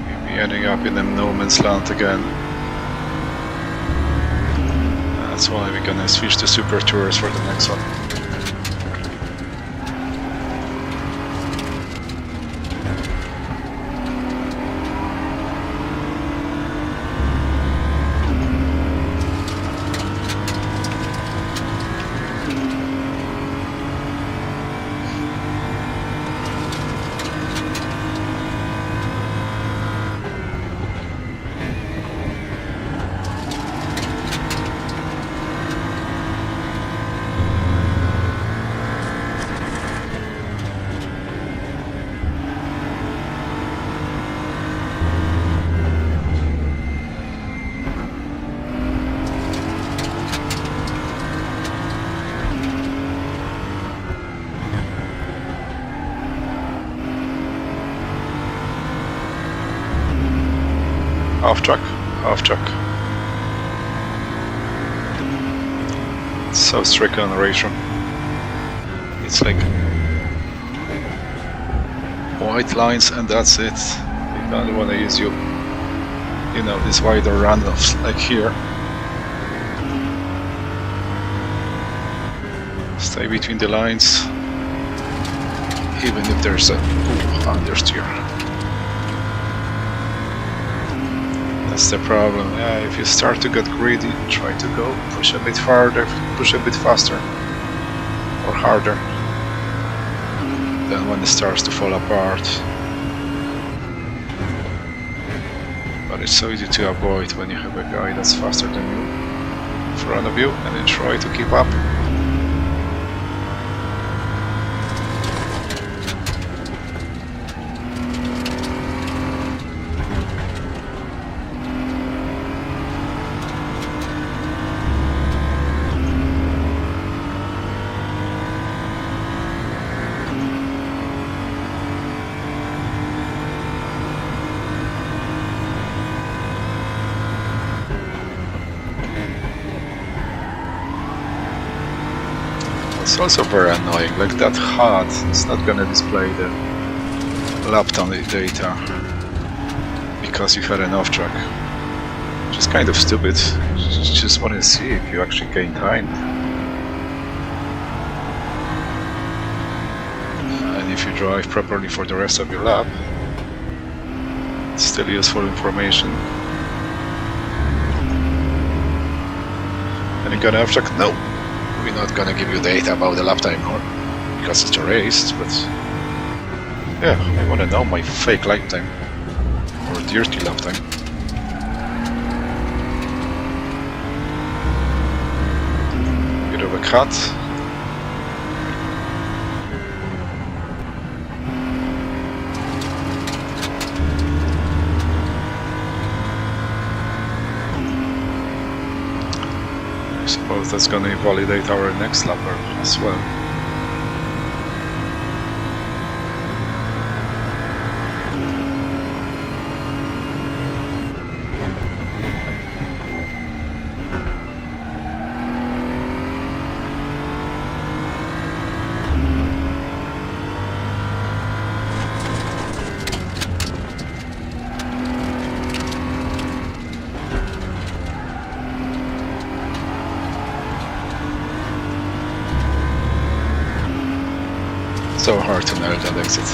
we'll be ending up in a no man's land again. That's why we're gonna switch to Super Tours for the next one. Half track, half track. It's so strict on the RaceRoom. It's like white lines and that's it. You don't want to use you know, these wider runoffs like here. Stay between the lines, even if there's a understeer. That's the problem. Yeah, if you start to get greedy, try to go push a bit farther, push a bit faster or harder. Then when it starts to fall apart, But it's so easy to avoid when you have a guy that's faster than you in front of you and then try to keep up. It's also very annoying, like that HUD is not gonna display the lap time data because you had an off track. Which is kind of stupid. Just want to see if you actually gain time. And if you drive properly for the rest of your lap, it's still useful information. And you got an off track? No. We're not gonna give you data about the lap time because it's a race, but yeah, I wanna know my fake lap time or dirty lap time. Bit of a cut. I suppose that's going to invalidate our next lapper as well. So hard to nail that exit.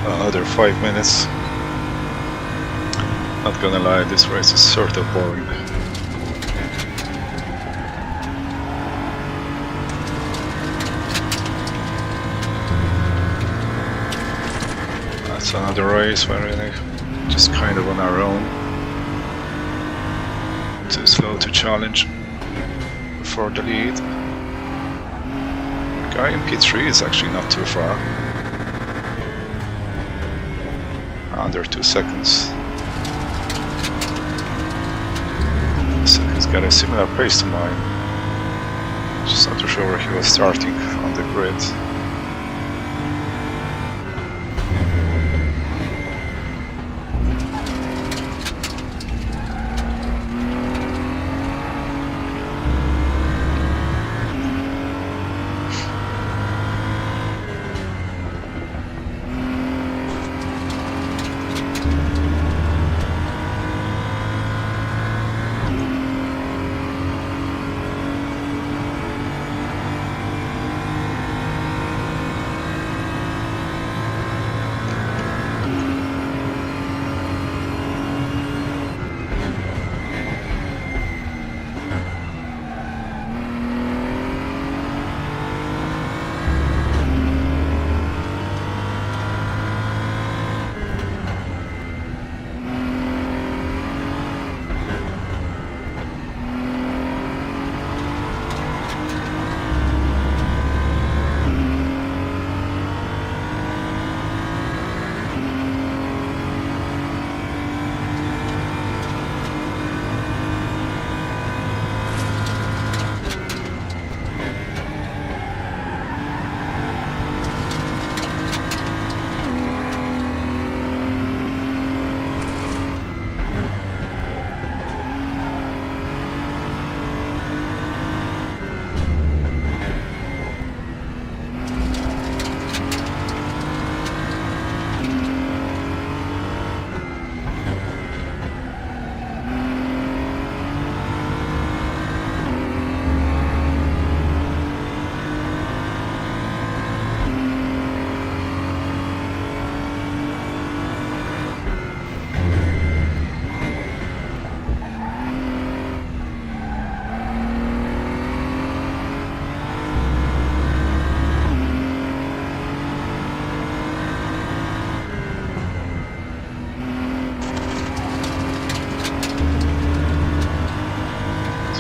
Another 5 minutes. Not gonna lie, this race is sort of boring. That's another race where we're just kind of on our own. Too slow to challenge for the lead. The guy in P3 is actually not too far. Under 2 seconds. So he's got a similar pace to mine. Just not too sure where he was starting on the grid.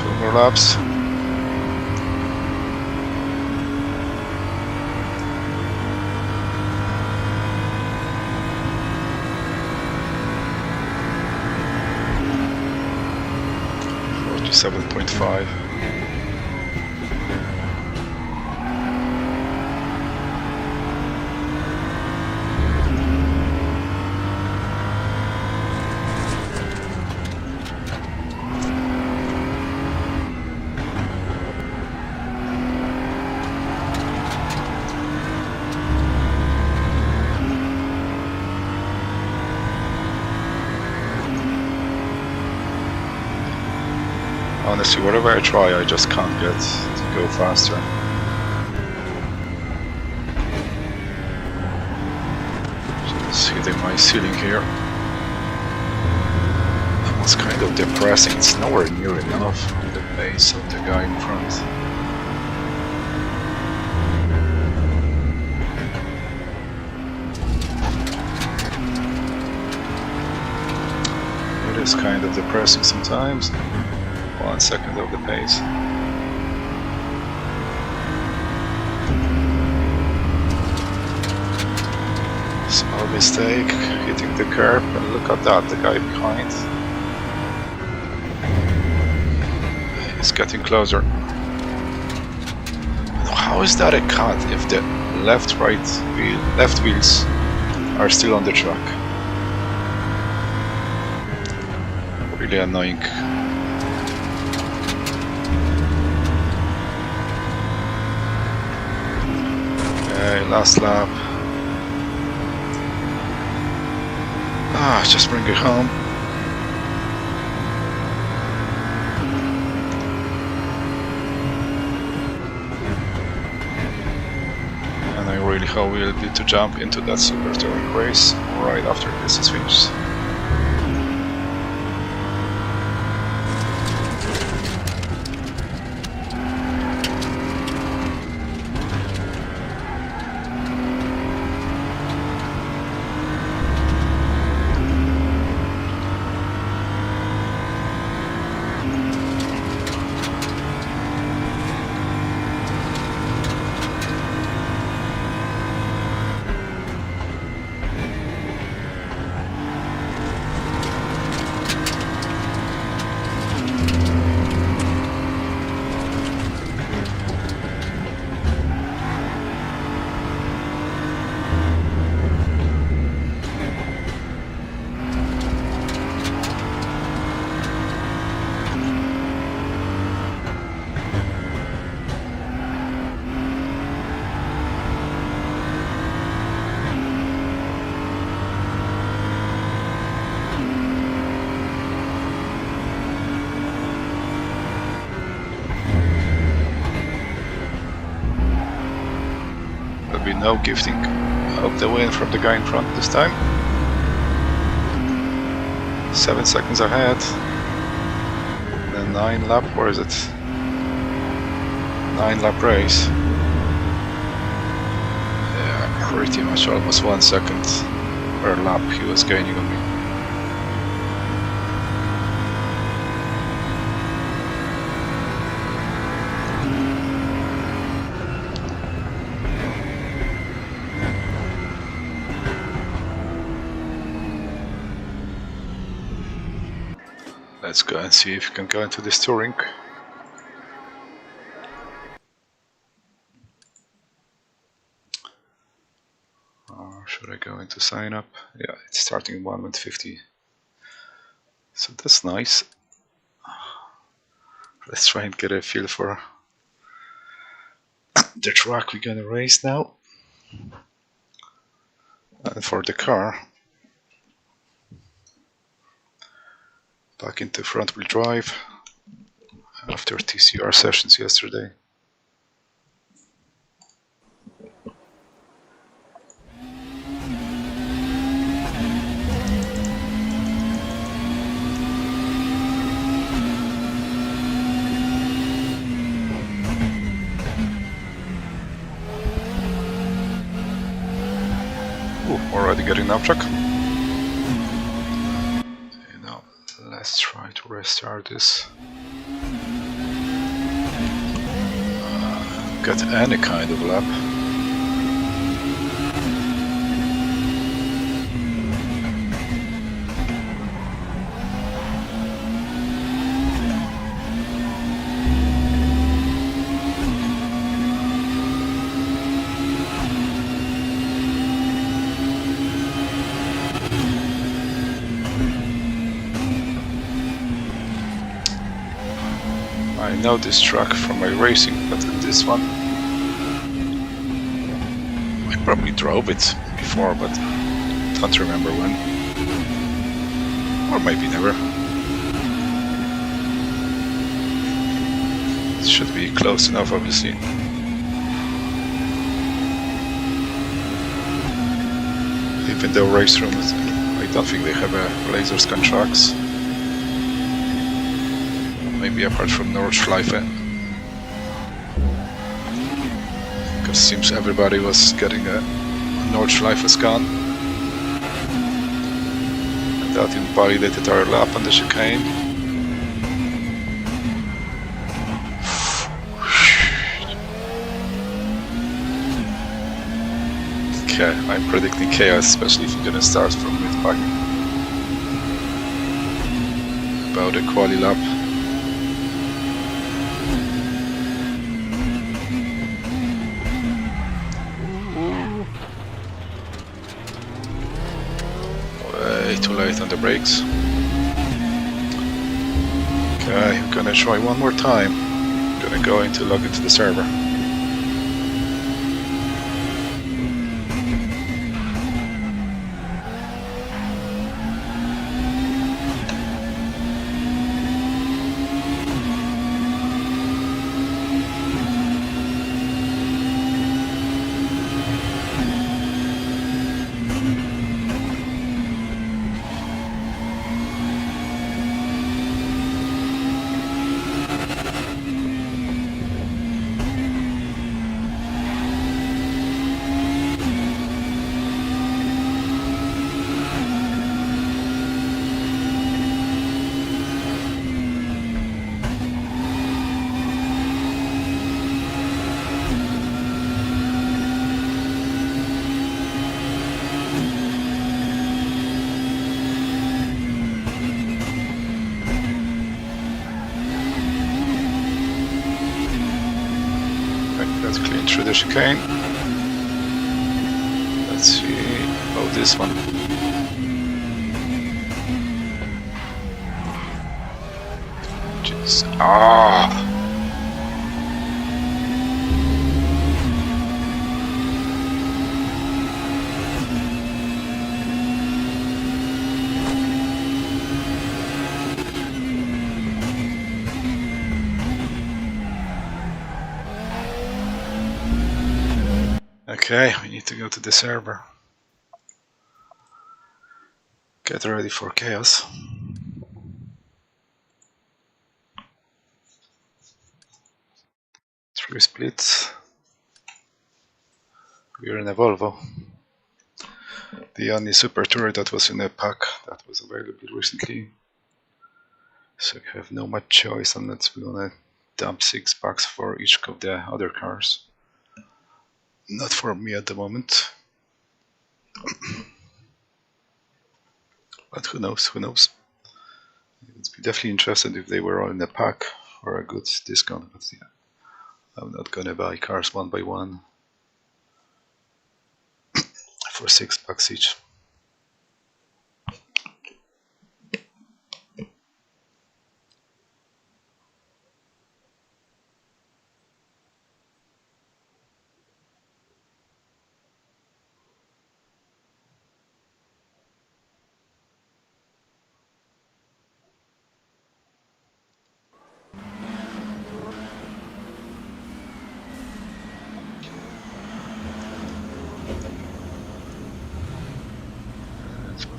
2 more laps. $47.5. Honestly, whatever I try, I just can't get to go faster. Just hitting my ceiling here. It's kind of depressing. It's nowhere near enough on the pace of the guy in front. It is kind of depressing sometimes. 1 second of the pace. Small mistake, hitting the curb, and look at that, the guy behind. He's getting closer. How is that a cut if the left wheels are still on the track? Really annoying. Last lap. Just bring it home. And I really hope we'll be to jump into that super touring race right after this is finished. No gifting of the win from the guy in front this time. 7 seconds ahead. The 9 lap, where is it? 9 lap race. Yeah, pretty much almost 1 second per lap he was gaining on me. Let's go and see if we can go into this touring. Or should I go into sign up? Yeah, it's starting 1:50. So that's nice. Let's try and get a feel for the track we're gonna race now. And for the car. Back into front wheel drive after TCR sessions yesterday. Already getting off track. Let's try to restart this. get any kind of lap. I know this truck from my racing, but this one I probably drove it before, but don't remember when, or maybe never. It should be close enough, obviously. Even though RaceRoom, I don't think they have a laser scan tracks. Maybe apart from Nordschleife, because it seems everybody was getting a Nordschleife scan, and that invalidated our lap on the chicane. Okay, I'm predicting chaos, especially if you're gonna start from mid-pack. About a quali lap. Too late on the brakes. Okay, I'm gonna try one more time. I'm gonna go into log into the server. Let's clean through the chicane. Let's see. Oh, this one. Jeez. Ah! Okay, we need to go to the server. Get ready for chaos. 3 splits. We're in a Volvo. The only Super Tourer that was in a pack that was available recently. So we have no much choice unless we wanna dump 6 packs for each of the other cars. Not for me at the moment. But who knows, who knows. I'd be definitely interested if they were all in a pack for a good discount, but yeah, I'm not gonna buy cars one by one for 6 packs each.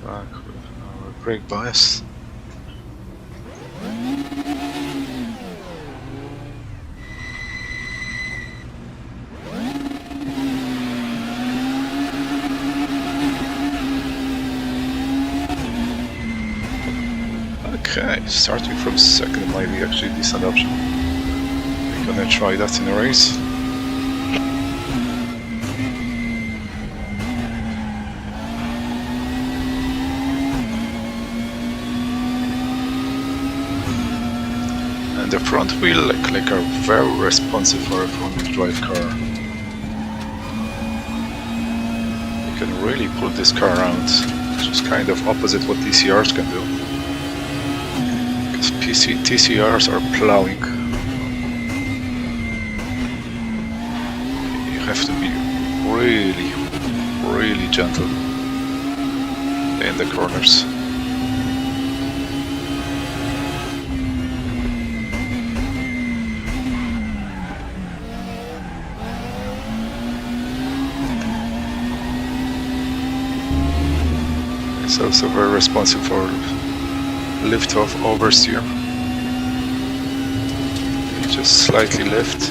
Back with our brake bias. Okay, starting from second might be actually a decent option. We're gonna try that in a race. front wheel like are very responsive for a front-wheel drive car. You can really pull this car around, which is kind of opposite what TCRs can do. Because TCRs are plowing. You have to be really, really gentle in the corners. It's also very responsive for lift-off oversteer. You just slightly lift.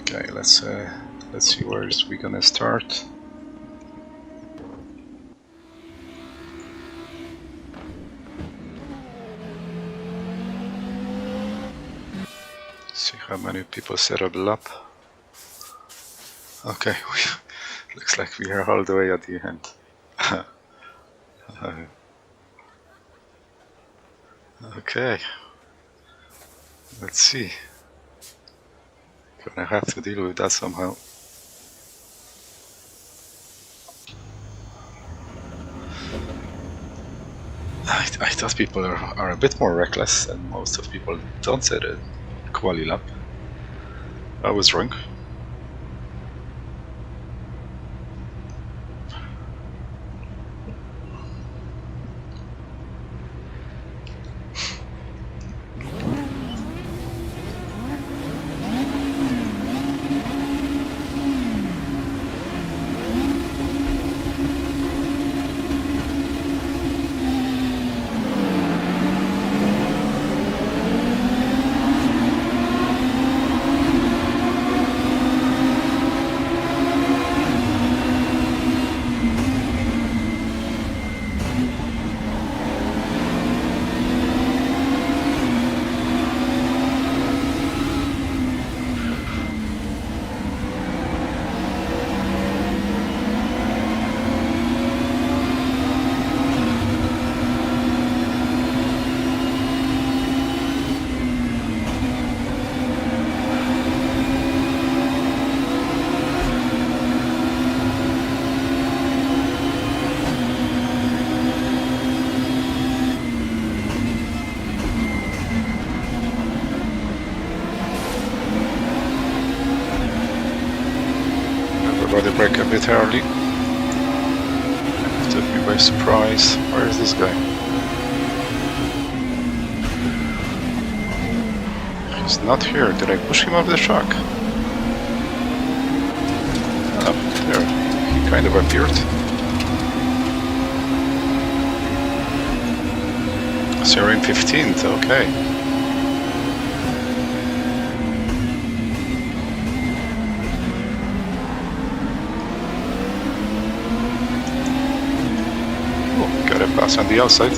Okay, let's see where is we gonna start. See how many people set up lap. Okay, looks like we are all the way at the end. Okay, let's see. Gonna have to deal with that somehow. I thought people are a bit more reckless, and most of people don't set a quali lap. I was wrong. Everybody brake a bit early. Took me by surprise. Where is this guy? He's not here. Did I push him off the track? Oh, there. He kind of appeared. So you're in 15th, okay. Pass on the outside.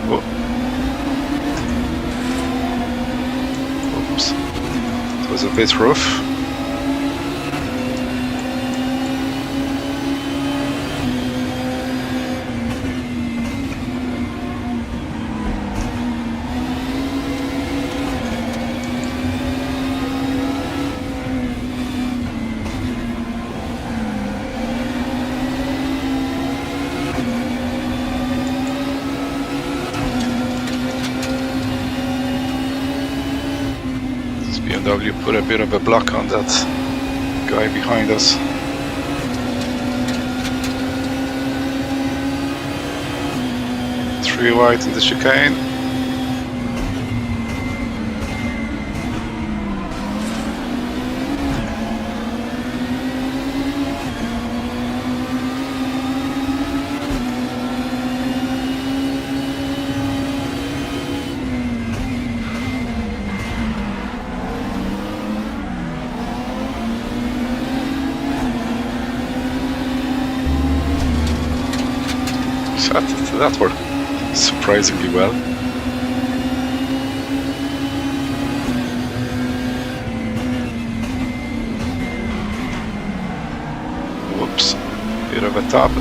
Oh. Oops. It was a bit rough. BMW put a bit of a block on that guy behind us. Three wide in the chicane. That worked surprisingly well. Whoops, bit of a tub.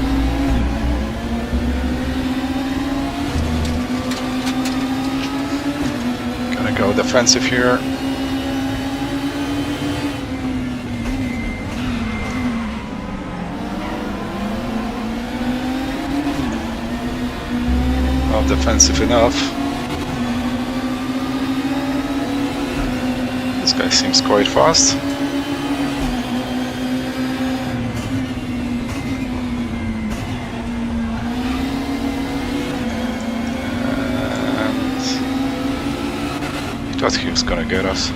Gonna go defensive here. Not defensive enough. This guy seems quite fast. And he thought he was gonna get us.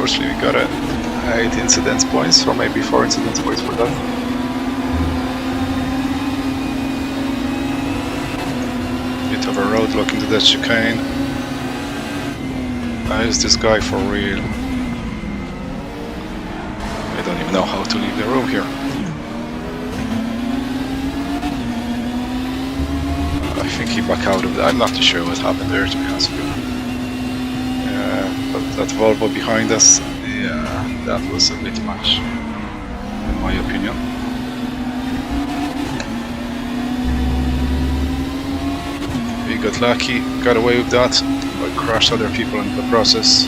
We got 8 incidence points, or maybe 4 incidence points for that. Bit of a roadblock into that chicane. Is this guy for real? I don't even know how to leave the room here. I think he backed out of that. I'm not too sure what happened there, to be honest with you. But that Volvo behind us, yeah, that was a bit much, in my opinion. We got lucky, got away with that, but crushed other people in the process.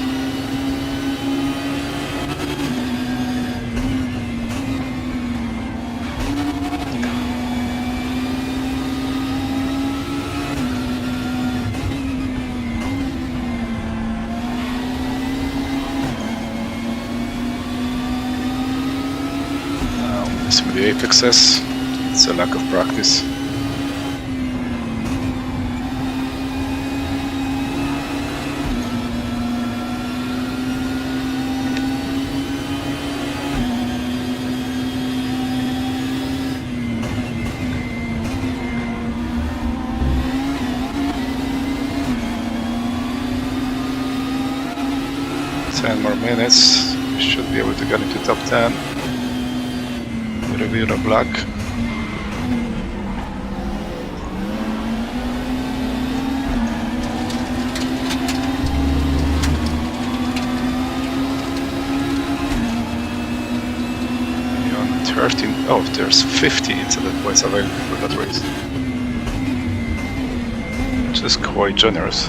With the apexes, it's a lack of practice. Ten more minutes, we should be able to get into top 10. Review the black. On 13, oh, there's 50 incident points available for that race, which is quite generous.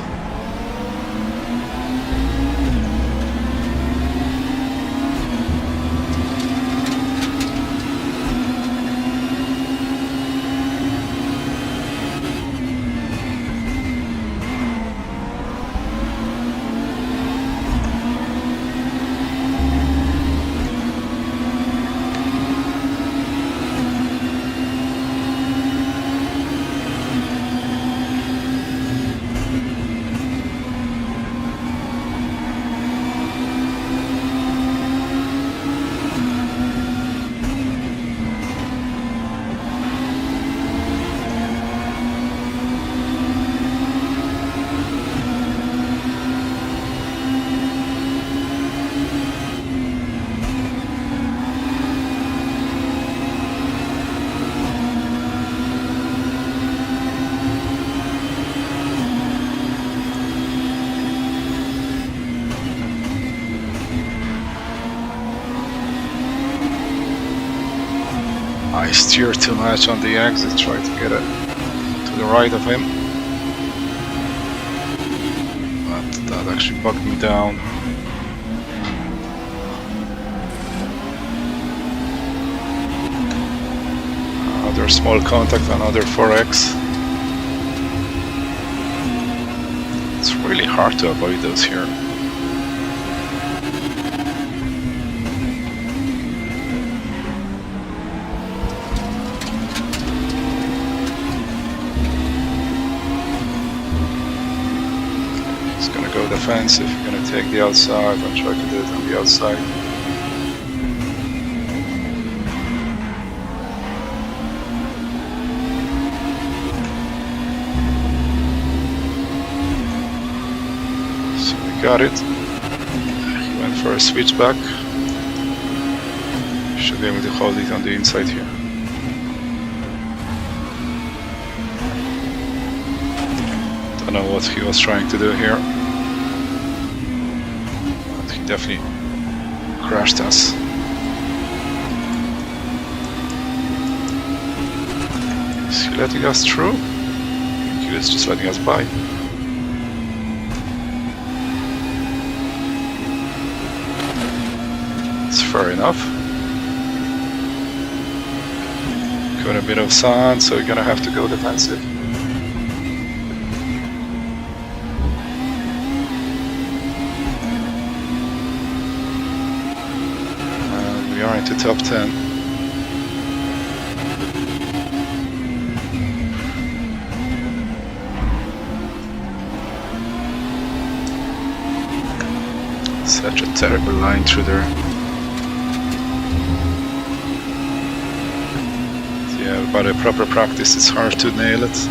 I steered too much on the exit, tried to get it to the right of him, but that actually bugged me down. Another small contact, another 4X. It's really hard to avoid those here. He's gonna go defensive, he's gonna take the outside and try to do it on the outside. Got it. He went for a switchback. Should be able to hold it on the inside here. Don't know what he was trying to do here. But he definitely crashed us. Is he letting us through? I think he was just letting us by. Fair enough. Got a bit of sand, so we're gonna have to go defensive. And we are into top 10. Such a terrible line through there. Yeah, but a proper practice, it's hard to nail it.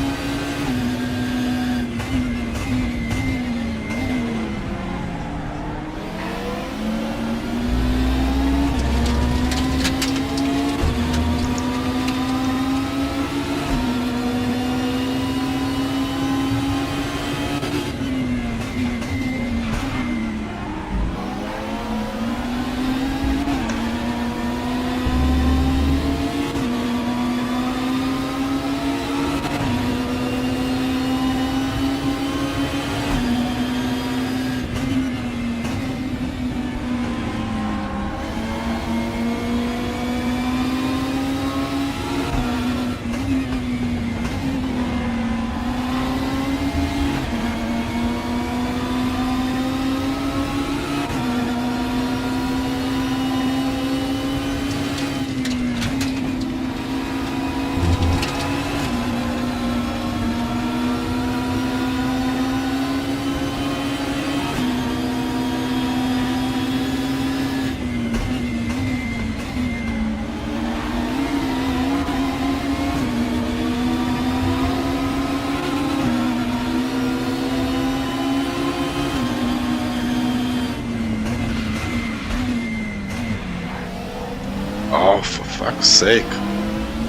Oh, for fuck's sake.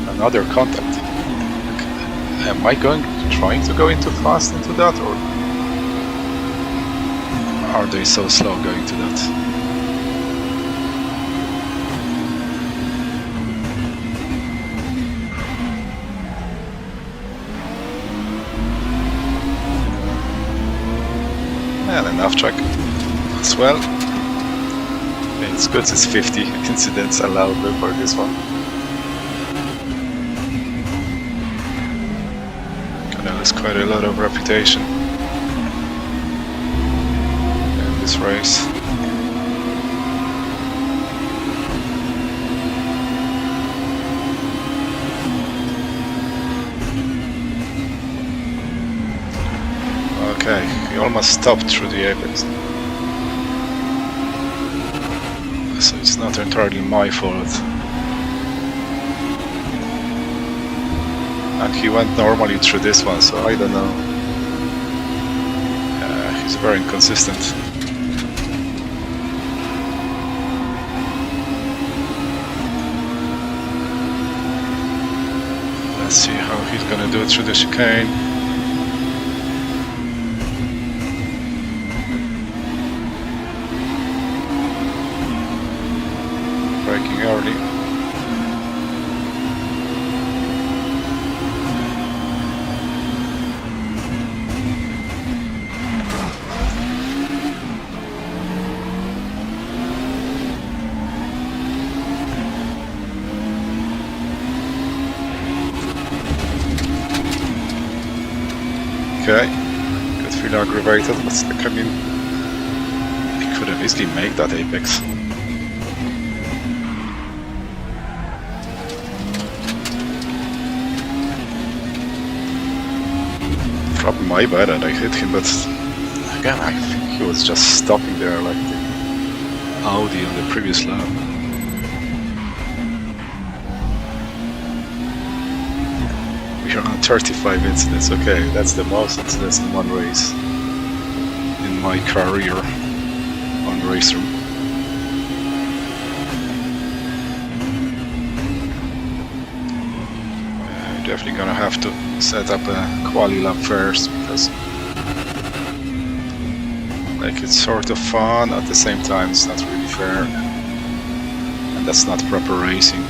Another contact. Am I trying to go into fast into that, or are they so slow going to that? And enough track as well. It's good, it's 50 incidents allowed for this one. Gonna lose quite a lot of reputation in this race. Okay, he almost stopped through the apex. So it's not entirely my fault. And he went normally through this one, so I don't know. He's very inconsistent. Let's see how he's gonna do it through the chicane. Braking early. Okay, good really aggravated, but like, I mean, he could have easily made that apex. Probably my bad that I hit him, but again, I think he was just stopping there like the Audi on the previous lap. We are on 35 incidents, okay, that's the most incidents in one race in my career on RaceRoom. Definitely gonna have to set up a quali lap first, because like it's sort of fun, at the same time it's not really fair, and that's not proper racing.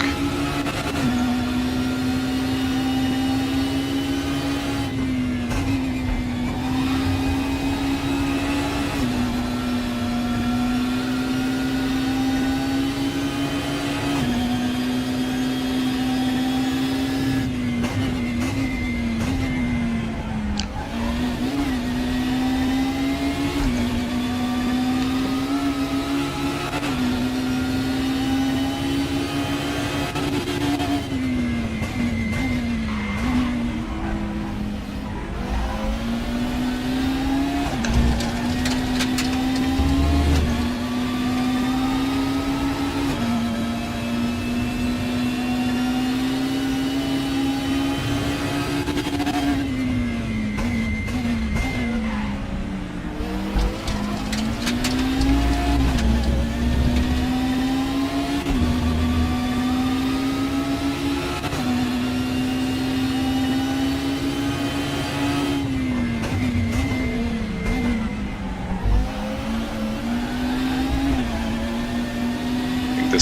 The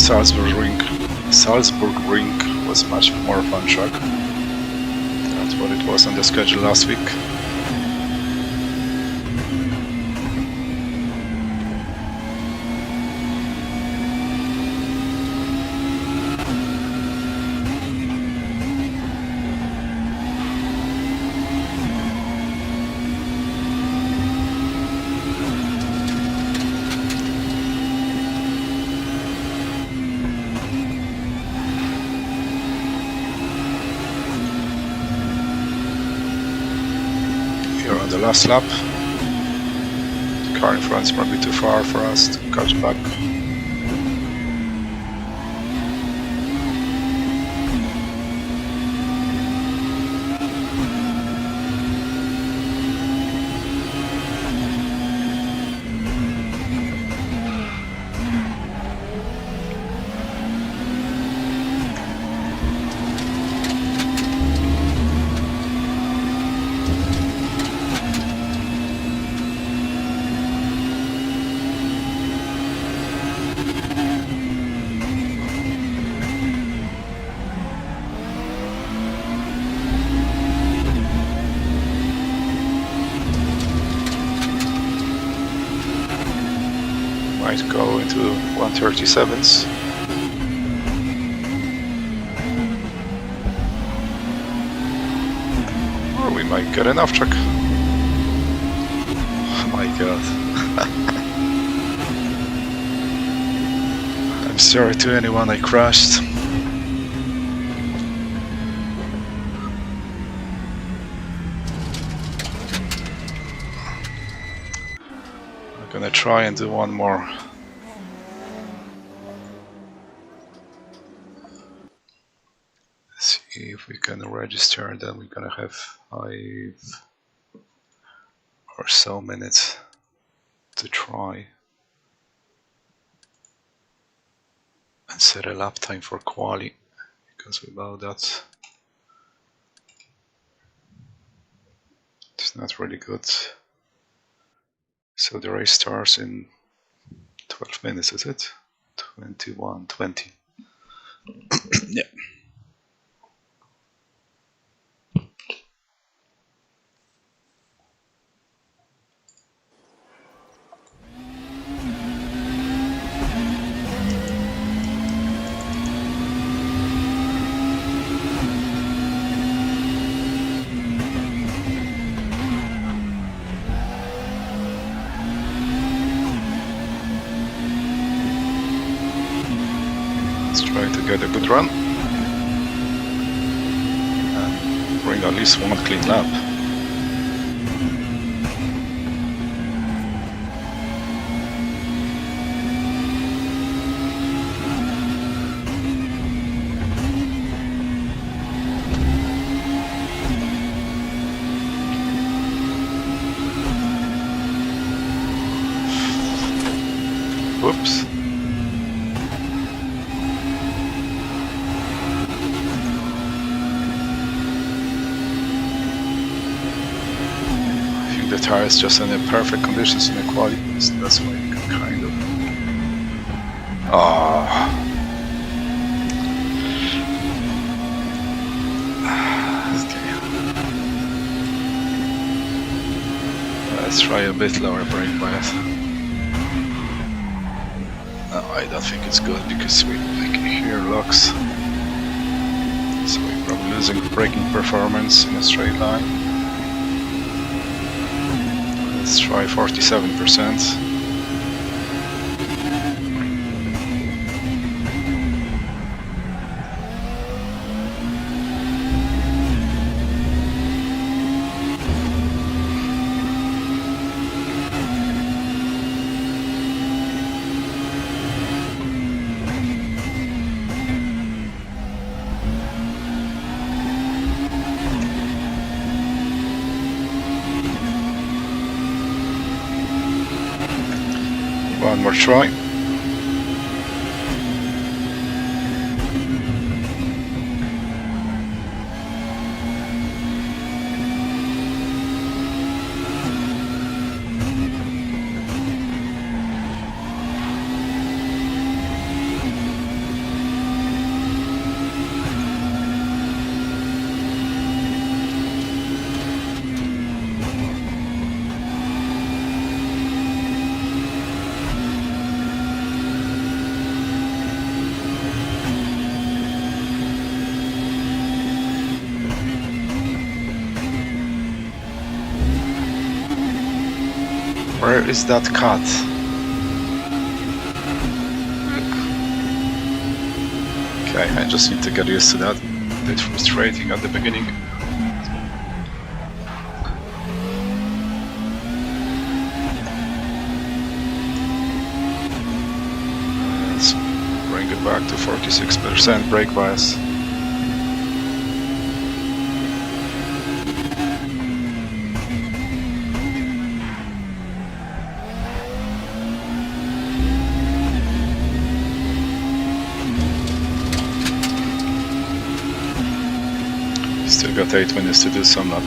Salzburg ring was much more fun track. That's what it was on the schedule last week. The last lap. The car in front is probably too far for us to catch back. Might go into 137s. Or we might get an off track. Oh my god. I'm sorry to anyone I crashed. Gonna try and do one more. See if we can register, then we're gonna have 5 or so minutes to try and set a lap time for quali, because without that it's not really good. So the race starts in 12 minutes, is it? 21:20. Yeah. Try to get a good run. And bring at least one clean lap. Whoops. I think the tire is just in the perfect conditions in the quality, so that's why you can kind of... Let's try a bit lower brake bias. No, I don't think it's good because we here locks, so we're probably losing braking performance in a straight line. Let's try 47%. One more try. Where is that cut? Okay, I just need to get used to that. A bit frustrating at the beginning. Let's bring it back to 46% brake bias. Still got 8 minutes to do some lap.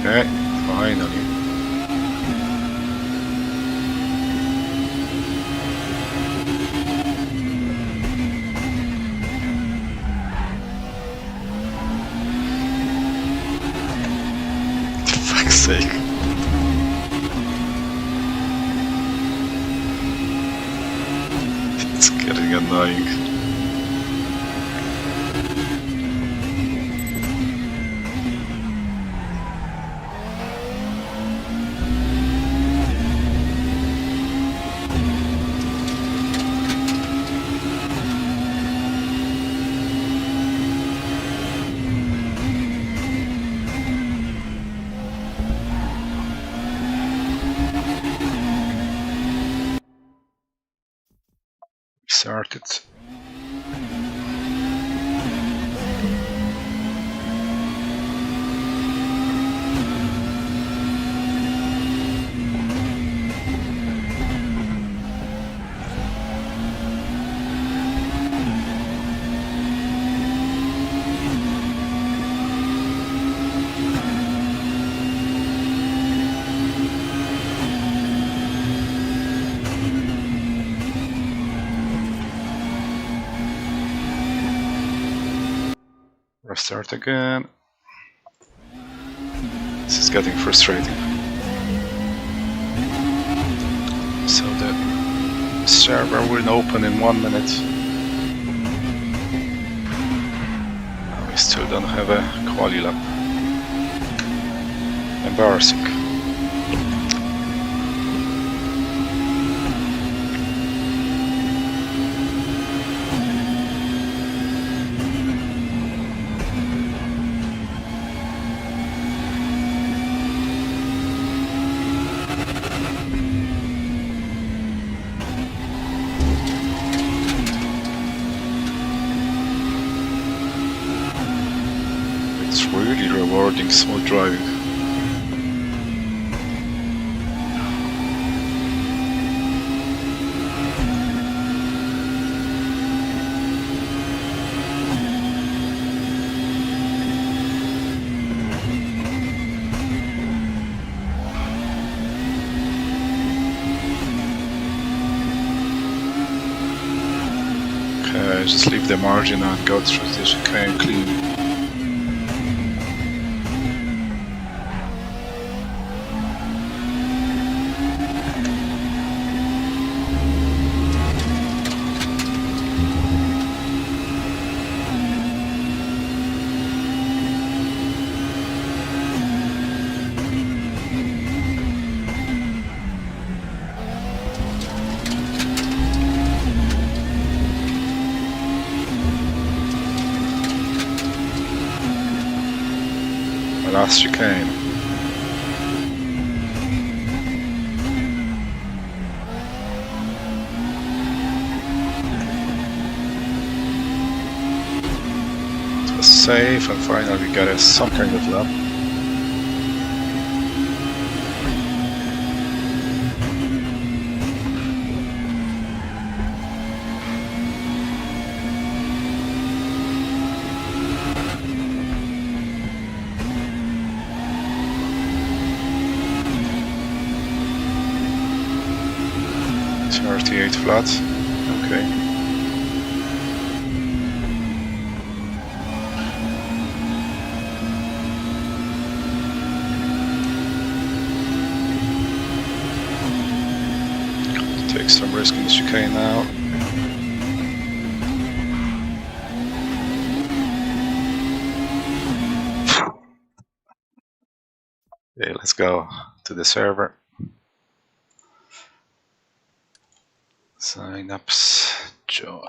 Okay, finally. For fuck's sake. It's getting annoying. Started. Restart again. This is getting frustrating. So the server will open in 1 minute. We still don't have a quali lap. Embarrassing. It's really rewarding smooth driving. Okay, just leave the margin and go through the chicane clean. Last chicane. It was safe, and finally we got some kind of lap. Flat. Okay. Take some risk in the chicane now. Okay, let's go to the server. Sign-ups, join.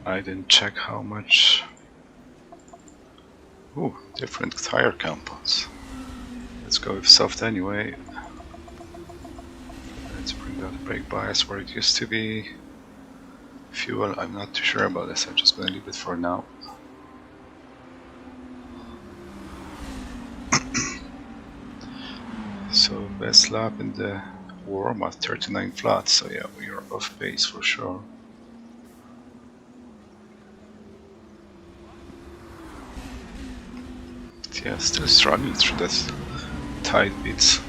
I didn't check how much. Ooh, different tire compounds. Let's go with soft anyway. Let's bring down the brake bias where it used to be. Fuel, I'm not too sure about this, I'm just gonna leave it for now. Best lap in the warm at 39 flat, so yeah, we are off pace for sure. But yeah, still struggling through that tight bits.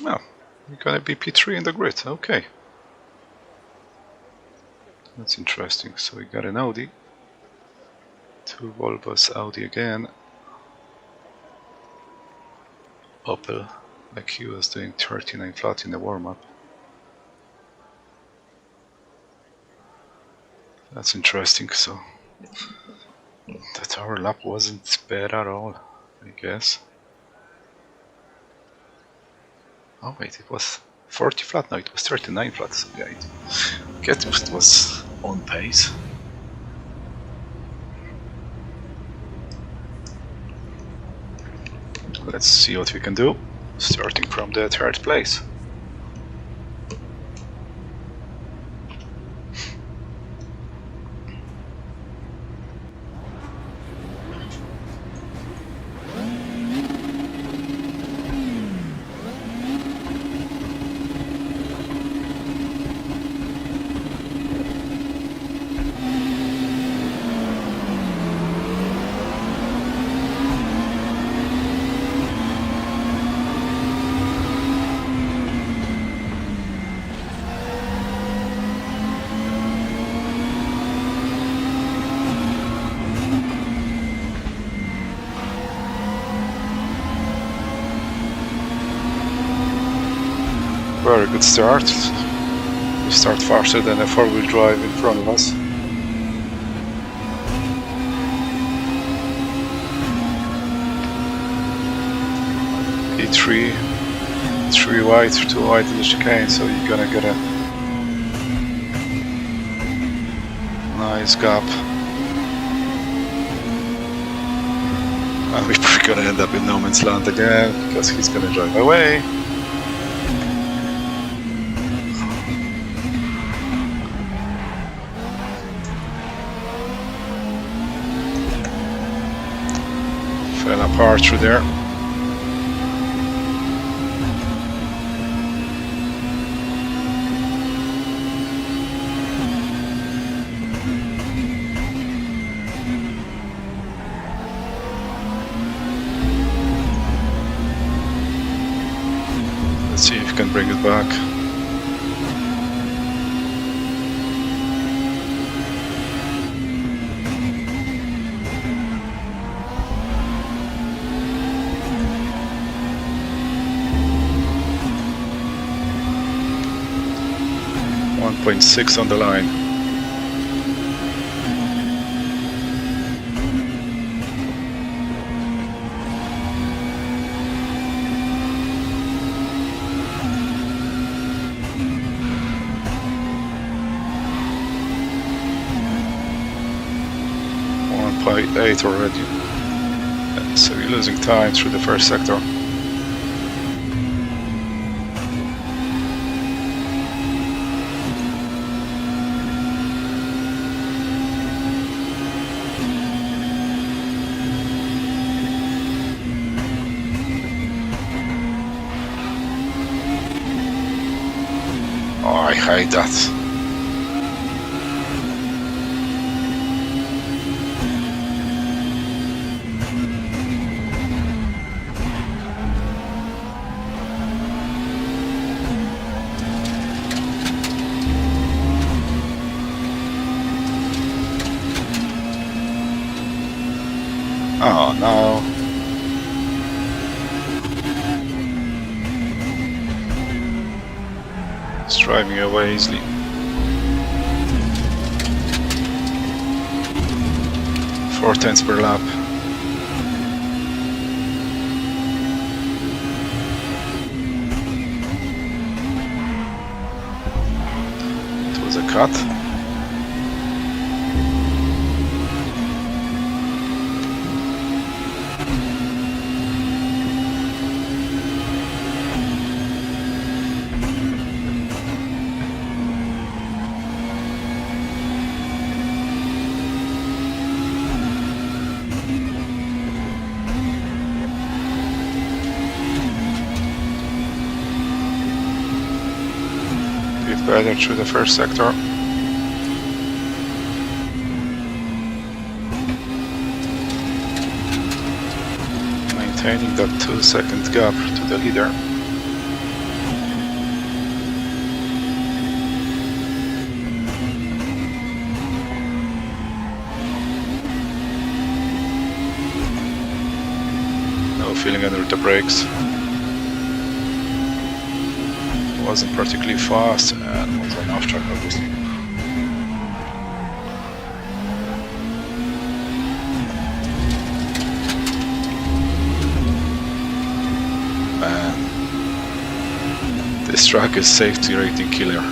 Oh, you're gonna be P3 in the grid, okay. That's interesting. So we got an Audi. Two Volvos, Audi again. Opel, like he was doing 39 flat in the warm-up. That's interesting, so that our lap wasn't bad at all, I guess. Oh wait, it was 40 flat, no, it was 39 flat, so yeah, it was on pace. Let's see what we can do, starting from the third place. Very good start. We start faster than a four-wheel drive in front of us. P3, 3 wide, 2 wide in the chicane, so you're gonna get a nice gap. And we're gonna end up in no man's land again, because he's gonna drive away. Fell apart through there. Let's see if we can bring it back. .6 on the line. .8 already. So you're losing time through the first sector. I hate that. Oh no. It's driving away easily. Four tenths per lap. It was a cut. bit better through the first sector. Maintaining that 2-second gap to the leader. No feeling under the brakes. Wasn't particularly fast and was on off track obviously. Man, this track is safety rating killer.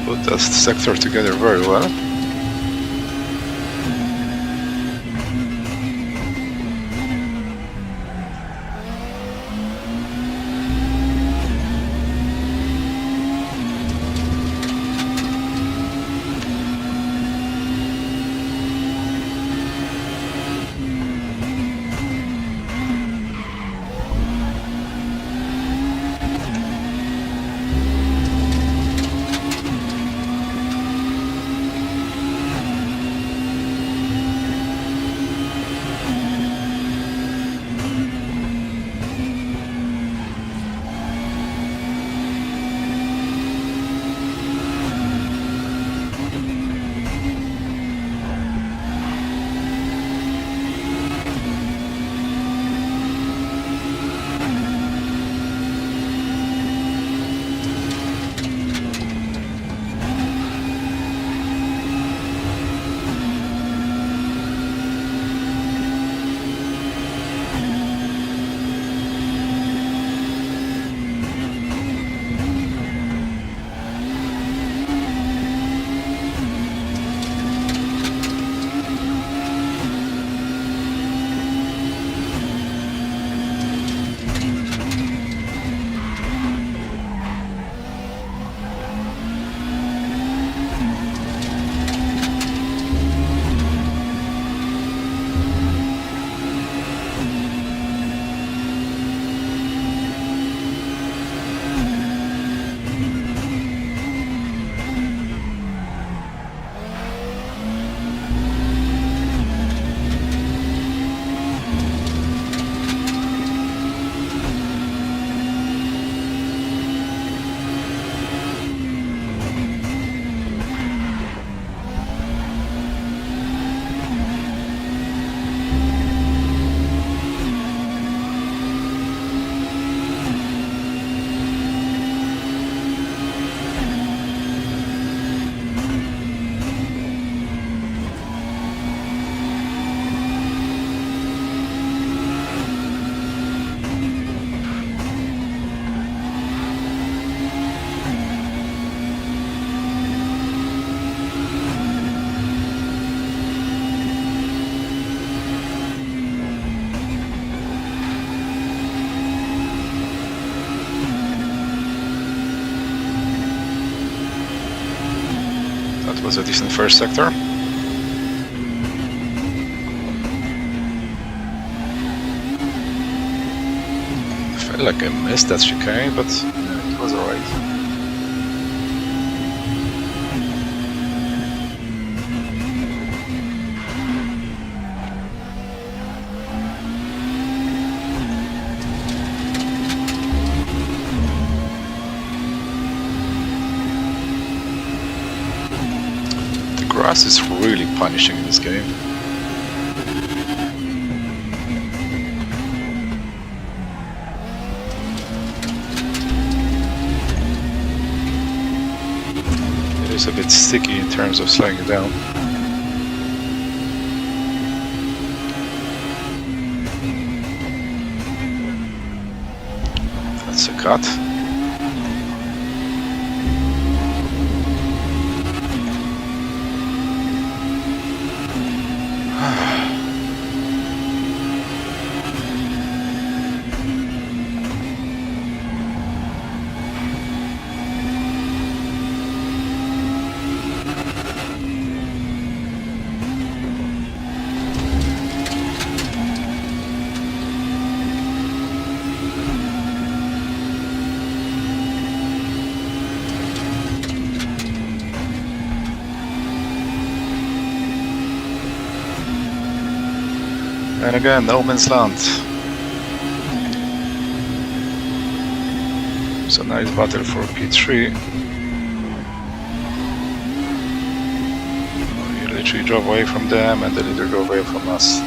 Put that sector together very well. was a decent first sector. Felt like I missed that chicane, but it was alright. The grass is really punishing in this game. It's a bit sticky in terms of slowing it down. That's a cut. And again, no man's land. It's a nice battle for P3. We literally drove away from them and the leader drove away from us.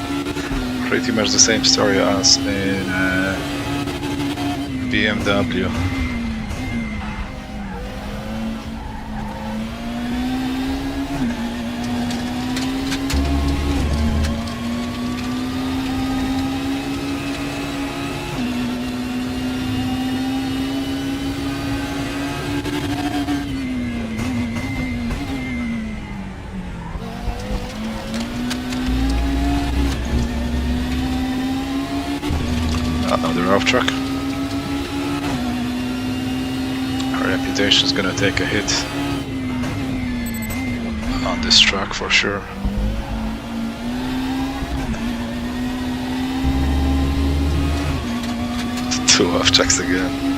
Pretty much the same story as in BMW. Another off track. Our reputation is gonna take a hit on this track for sure. Two off tracks again.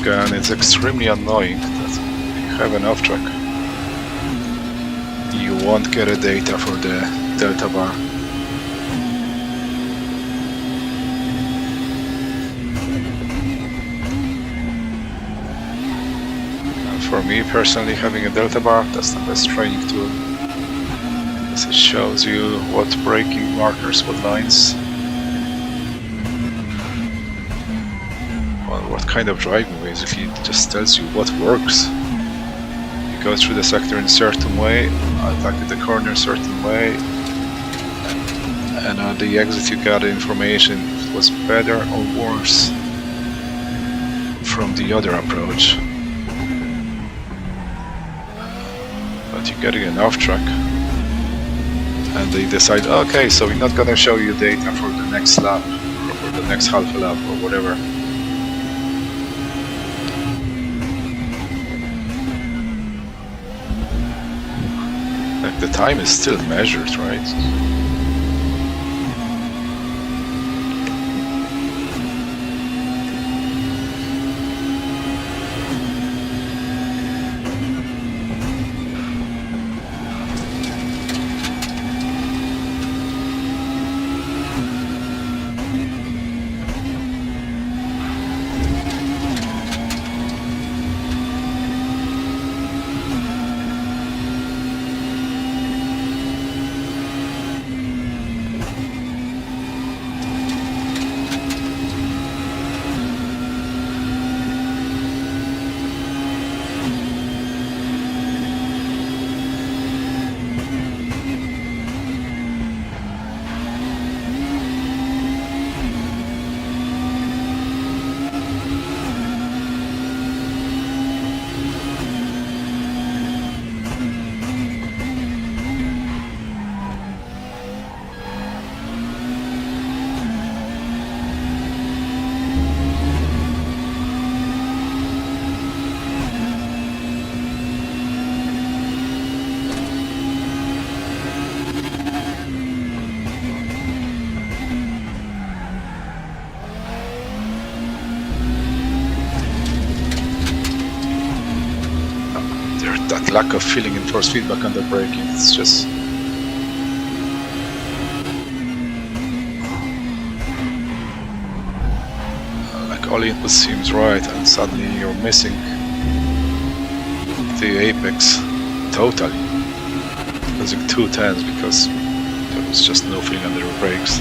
And it's extremely annoying that you have an off track. You won't get a data for the delta bar. And for me personally, having a delta bar, that's the best training tool. Because it shows you what braking markers, what lines, what kind of driving basically. It just tells you what works. You go through the sector in a certain way, attack at the corner a certain way, and at the exit you got information if it was better or worse from the other approach. But you get an off track and they decide, okay, so we're not gonna show you data for the next lap or for the next half a lap or whatever. The time is still measured, right? that lack of feeling in force feedback under braking, it's just... like all input seems right and suddenly you're missing the apex totally. Losing 2/10 because there was just no feeling under the brakes.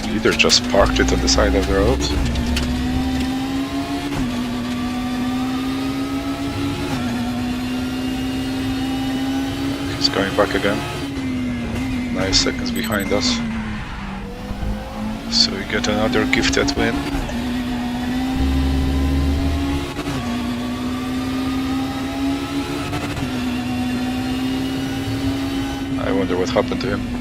Leader just parked it on the side of the road. He's going back again. 9 seconds behind us. So we get another gifted win. I wonder what happened to him.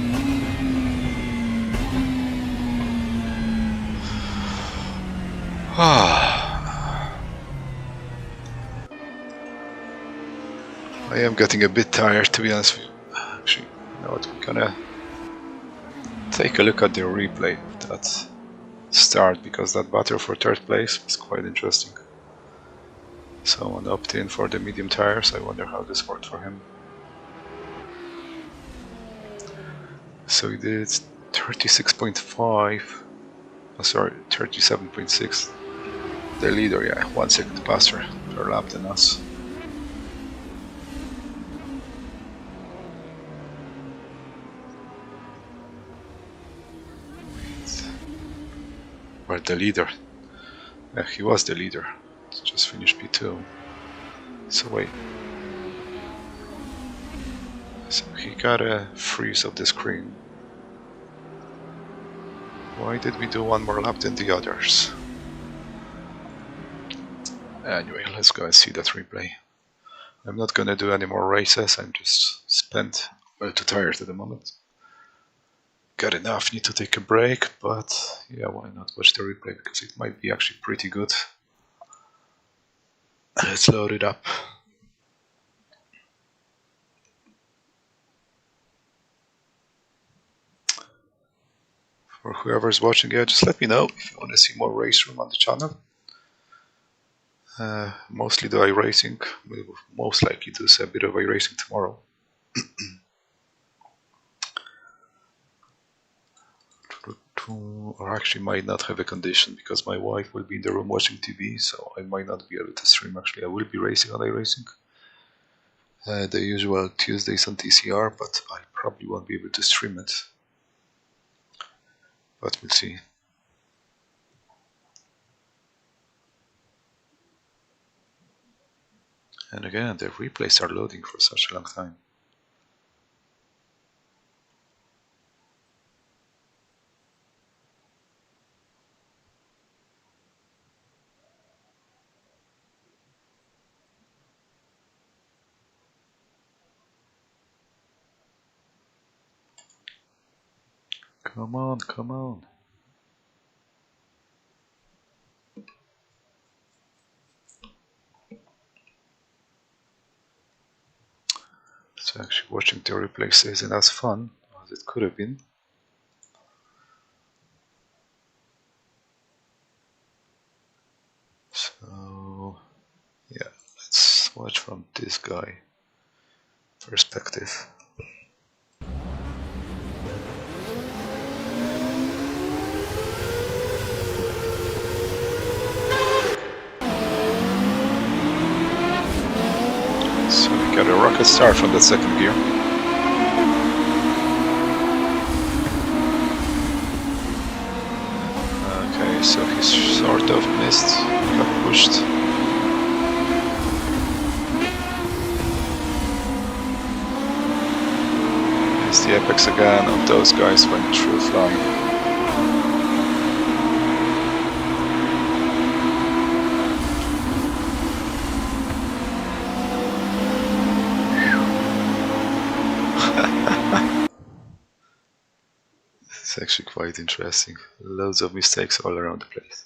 I am getting a bit tired, to be honest with you. Actually, you know what, we're gonna take a look at the replay of that start, because that battle for third place was quite interesting. Someone opted in for the medium tires. I wonder how this worked for him. So he did 36.5, oh, sorry, 37.6. The leader, yeah, 1 second faster per lap than us. Where the leader? He was the leader. Just finished P2. So wait. So he got a freeze of the screen. Why did we do one more lap than the others? Anyway, let's go and see that replay. I'm not gonna do any more races. I'm just spent, well, too tired at the moment. Got enough, need to take a break, but yeah, why not watch the replay, because it might be actually pretty good. Let's load it up. For whoever's watching it, just let me know if you want to see more RaceRoom on the channel. Mostly do iRacing. We'll most likely do a bit of iRacing tomorrow. Or actually might not have a condition, because my wife will be in the room watching TV, so I might not be able to stream. Actually, I will be racing on iRacing. The usual Tuesdays on TCR, but I probably won't be able to stream it. But we'll see. And again, the replays are loading for such a long time. Come on, come on. So actually watching the replays isn't as fun as it could have been. So yeah, let's watch from this guy perspective. Got a rocket start from that second gear. Okay, so he sort of missed, got pushed. It's the apex again of those guys went through flying. It's actually quite interesting. Loads of mistakes all around the place.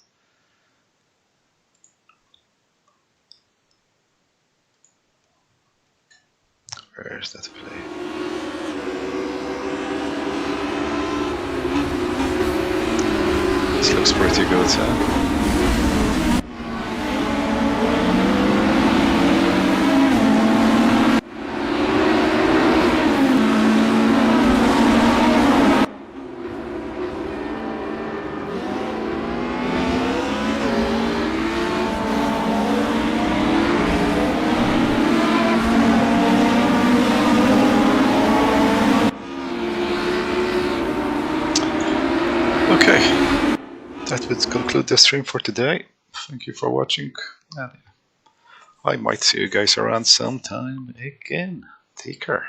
Where's that play? This looks pretty good, huh? Okay, that would conclude the stream for today. Thank you for watching, and I might see you guys around sometime again. Take care.